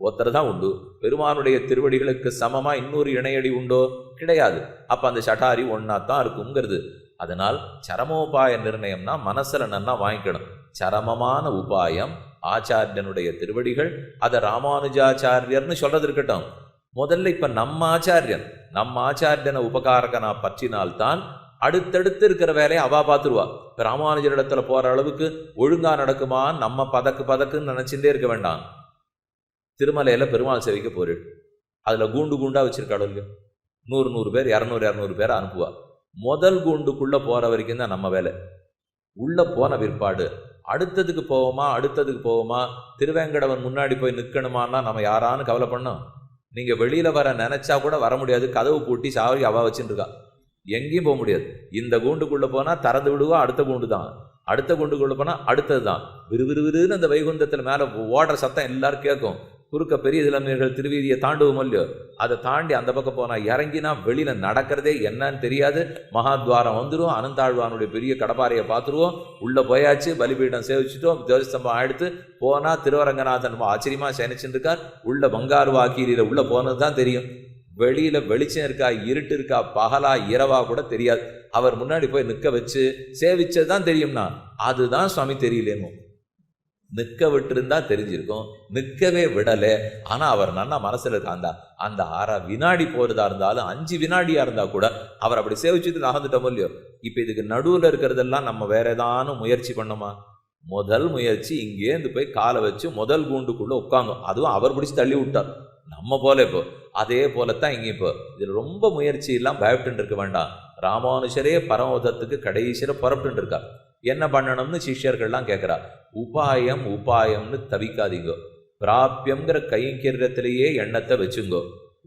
ஒருத்தர் தான் உண்டு. பெருமானுடைய திருவடிகளுக்கு சமமாக இன்னொரு இணையடி உண்டோ? கிடையாது. அப்போ அந்த சட்டாரி ஒன்றாத்தான் இருக்குங்கிறது. அதனால் சரமோபாய நிர்ணயம்னா மனசில் நன்னா வாங்கிக்கணும். சரமமான உபாயம் ஆச்சாரியனுடைய திருவடிகள். அதை ராமானுஜாச்சாரியர்னு சொல்றது இருக்கட்டும். முதல்ல இப்போ நம்ம ஆச்சாரியனை உபகாரகனா பற்றினால்தான் அடுத்தடுத்து இருக்கிற வேலையை அவா பார்த்துருவா. இப்போ ராமானுஜரிடத்துல போகிற அளவுக்கு ஒழுங்காக நடக்குமா? நம்ம பதக்குன்னு நினச்சிட்டே இருக்க வேண்டாம். திருமலையில் பெருமாள் சேவைக்கு போரிடு, அதில் கூண்டாக வச்சிருக்காளோ இல்லையோ, 100 பேர் 200 பேரை அனுப்புவா. முதல் கூண்டுக்குள்ளே போகிற வரைக்கும் தான் நம்ம வேலை. உள்ளே போன பிற்பாடு அடுத்ததுக்கு போவோமா, திருவேங்கடவன் முன்னாடி போய் நிற்கணுமான்னா நம்ம யாரான்னு கவலை பண்ணோம். நீங்கள் வெளியில் வர நினச்சா கூட வர முடியாது. கதவு பூட்டி சாவி அவா வச்சுட்டு இருக்கா, எங்கேயும் போக முடியாது. இந்த கூண்டுக்குள்ளே போனால் திறந்து விடுவா, அடுத்த கூண்டு தான். அடுத்த கூண்டுக்குள்ளே போனால் அடுத்தது தான். விறுவிறுன்னு அந்த வைகுந்தத்தில் மேலே ஓடுற சத்தம் எல்லாரும் கேட்கும். குறுக்க பெரிய இளமையர்கள் திருவீதியை தாண்டுவோம் இல்லையோ, அதை தாண்டி அந்த பக்கம் போனால் இறங்கினா வெளியில் நடக்கிறதே என்னன்னு தெரியாது. மகாத்வாரம் வந்துடும், அனந்தாழ்வானுடைய பெரிய கடப்பாறையை பார்த்துருவோம். உள்ளே போயாச்சு, பலிபீடம் சேவிச்சுட்டோம், தேவஸ்தம்பம் ஆயிடுத்து போனால் திருவரங்கநாதன் ஆச்சரியமாக சயனிச்சுட்டு இருக்கார். உள்ள பங்காரு வாக்கீரியில் உள்ளே போனது தான் தெரியும். வெளியில் வெளிச்சம் இருக்கா, இருட்டு இருக்கா, பகலா இரவா கூட தெரியாது. அவர் முன்னாடி போய் நிற்க வச்சு சேவிச்சது தான் தெரியும்னா அதுதான் சுவாமி தெரியலேமோ. நிற்க விட்டுருந்தா தெரிஞ்சிருக்கும், நிற்கவே விடலை. ஆனால் அவர் நல்லா மனசில் இருக்க அந்த அரை வினாடி போகிறதா இருந்தாலும் 5 வினாடியாக இருந்தால் கூட அவர் அப்படி சேவிச்சுட்டு நகர்ந்துட்டோமோ இல்லையோ. இப்போ இதுக்கு நடுவில் இருக்கிறதெல்லாம் நம்ம வேற ஏதானும் முயற்சி பண்ணோமா? முதல் முயற்சி இங்கேருந்து போய் காலை வச்சு முதல் கூண்டுக்குள்ளே உட்காந்தோம். அதுவும் அவர் பிடிச்சி தள்ளி விட்டார். நம்ம போல இப்போ அதே போலத்தான் இங்கே இப்போ இதில் ரொம்ப முயற்சி எல்லாம் பயப்பட்டு இருக்க வேண்டாம். ராமானுஷரே பரமோதத்துக்கு கடைசியில் புறப்பட்டு இருக்கார். என்ன பண்ணணும்னு சிஷ்யர்கள்லாம் கேட்குறா. உபாயம் உபாயம்னு தவிக்காதீங்கோ, பிராபியங்கிற கைங்கரியத்திலேயே எண்ணத்தை வச்சுங்கோ.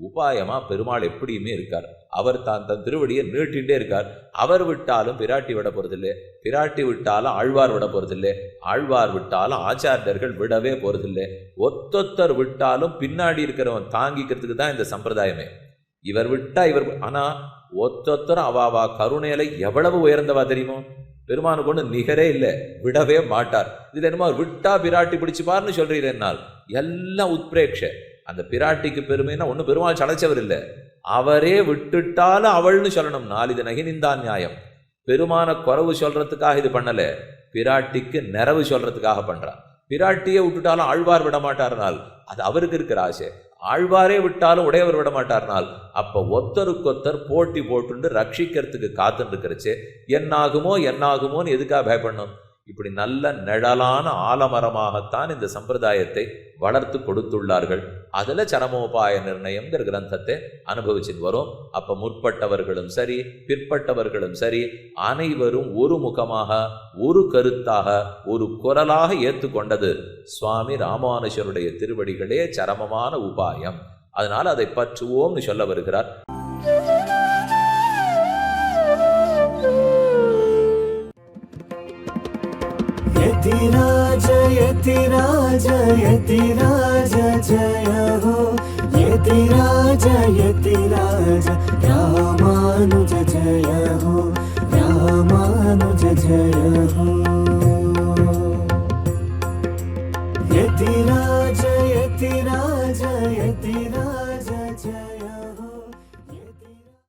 உபாயமா பெருமாள் எப்படியுமே இருக்கார். அவர் தன் திருவடியை நீட்டிகிட்டே இருக்கார். அவர் விட்டாலும் பிராட்டி விட போறதில்லை, பிராட்டி விட்டாலும் ஆழ்வார் விட போறதில்லை, ஆழ்வார் விட்டாலும் ஆச்சாரியர்கள் விடவே போறதில்லை. ஒத்தொத்தர் விட்டாலும் பின்னாடி இருக்கிறவன் தாங்கிக்கிறதுக்கு தான் இந்த சம்பிரதாயமே. இவர் விட்டா இவர், ஆனா ஒத்தொத்தரும் அவாவா கருணையில எவ்வளவு உயர்ந்தவா தெரியுமோ. பெருமானுக்கு ஒன்று நிகரே இல்லை, விடவே மாட்டார். இதுல என்னமோ விட்டா பிராட்டி பிடிச்சுப்பார்னு சொல்றீர். என்னால் எல்லாம் உத்பிரேக்ஷ. அந்த பிராட்டிக்கு பெருமைன்னா ஒன்றும் பெருமாள் சளைச்சவர் இல்லை, அவரே விட்டுட்டாலும் அவள்னு சொல்லணும். இது நகினிந்தான் நியாயம். பெருமான குறவு சொல்றதுக்காக இது பண்ணல, பிராட்டிக்கு நிறைவு சொல்றதுக்காக பண்றான். பிராட்டியே விட்டுட்டாலும் ஆழ்வார் விட மாட்டார்னால் அது அவருக்கு இருக்கிற ஆசை. ஆழ்வாரே விட்டாலும் உடையவர் விட மாட்டார்னால் அப்போ ஒத்தருக்கொத்தர் போட்டி போட்டு ரட்சிக்கிறதுக்கு காத்துன்னு இருக்கிறச்சு. என்னாகுமோ என்னாகுமோன்னு எதுக்காக பயப்படணும்? இப்படி நல்ல நிழலான ஆலமரமாகத்தான் இந்த சம்பிரதாயத்தை வளர்த்து கொடுத்துள்ளார்கள். அதில் சரமோபாய நிர்ணயம்ங்கிற கிரந்தத்தை அனுபவிச்சுன்னு வரும். அப்போ முற்பட்டவர்களும் சரி பிற்பட்டவர்களும் சரி அனைவரும் ஒரு முகமாக ஒரு கருத்தாக ஒரு குரலாக ஏற்றுக்கொண்டது சுவாமி ராமானுஷருடைய திருவடிகளே சரமமான உபாயம். அதனால் அதை பற்றுவோம்னு சொல்ல வருகிறார். यतिराज यतिराज यतिराज जय हो, यतिराज यतिराज रामानुज जय हो, रामानुज जय हो। यतिराज यतिराज यतिराज जय हो।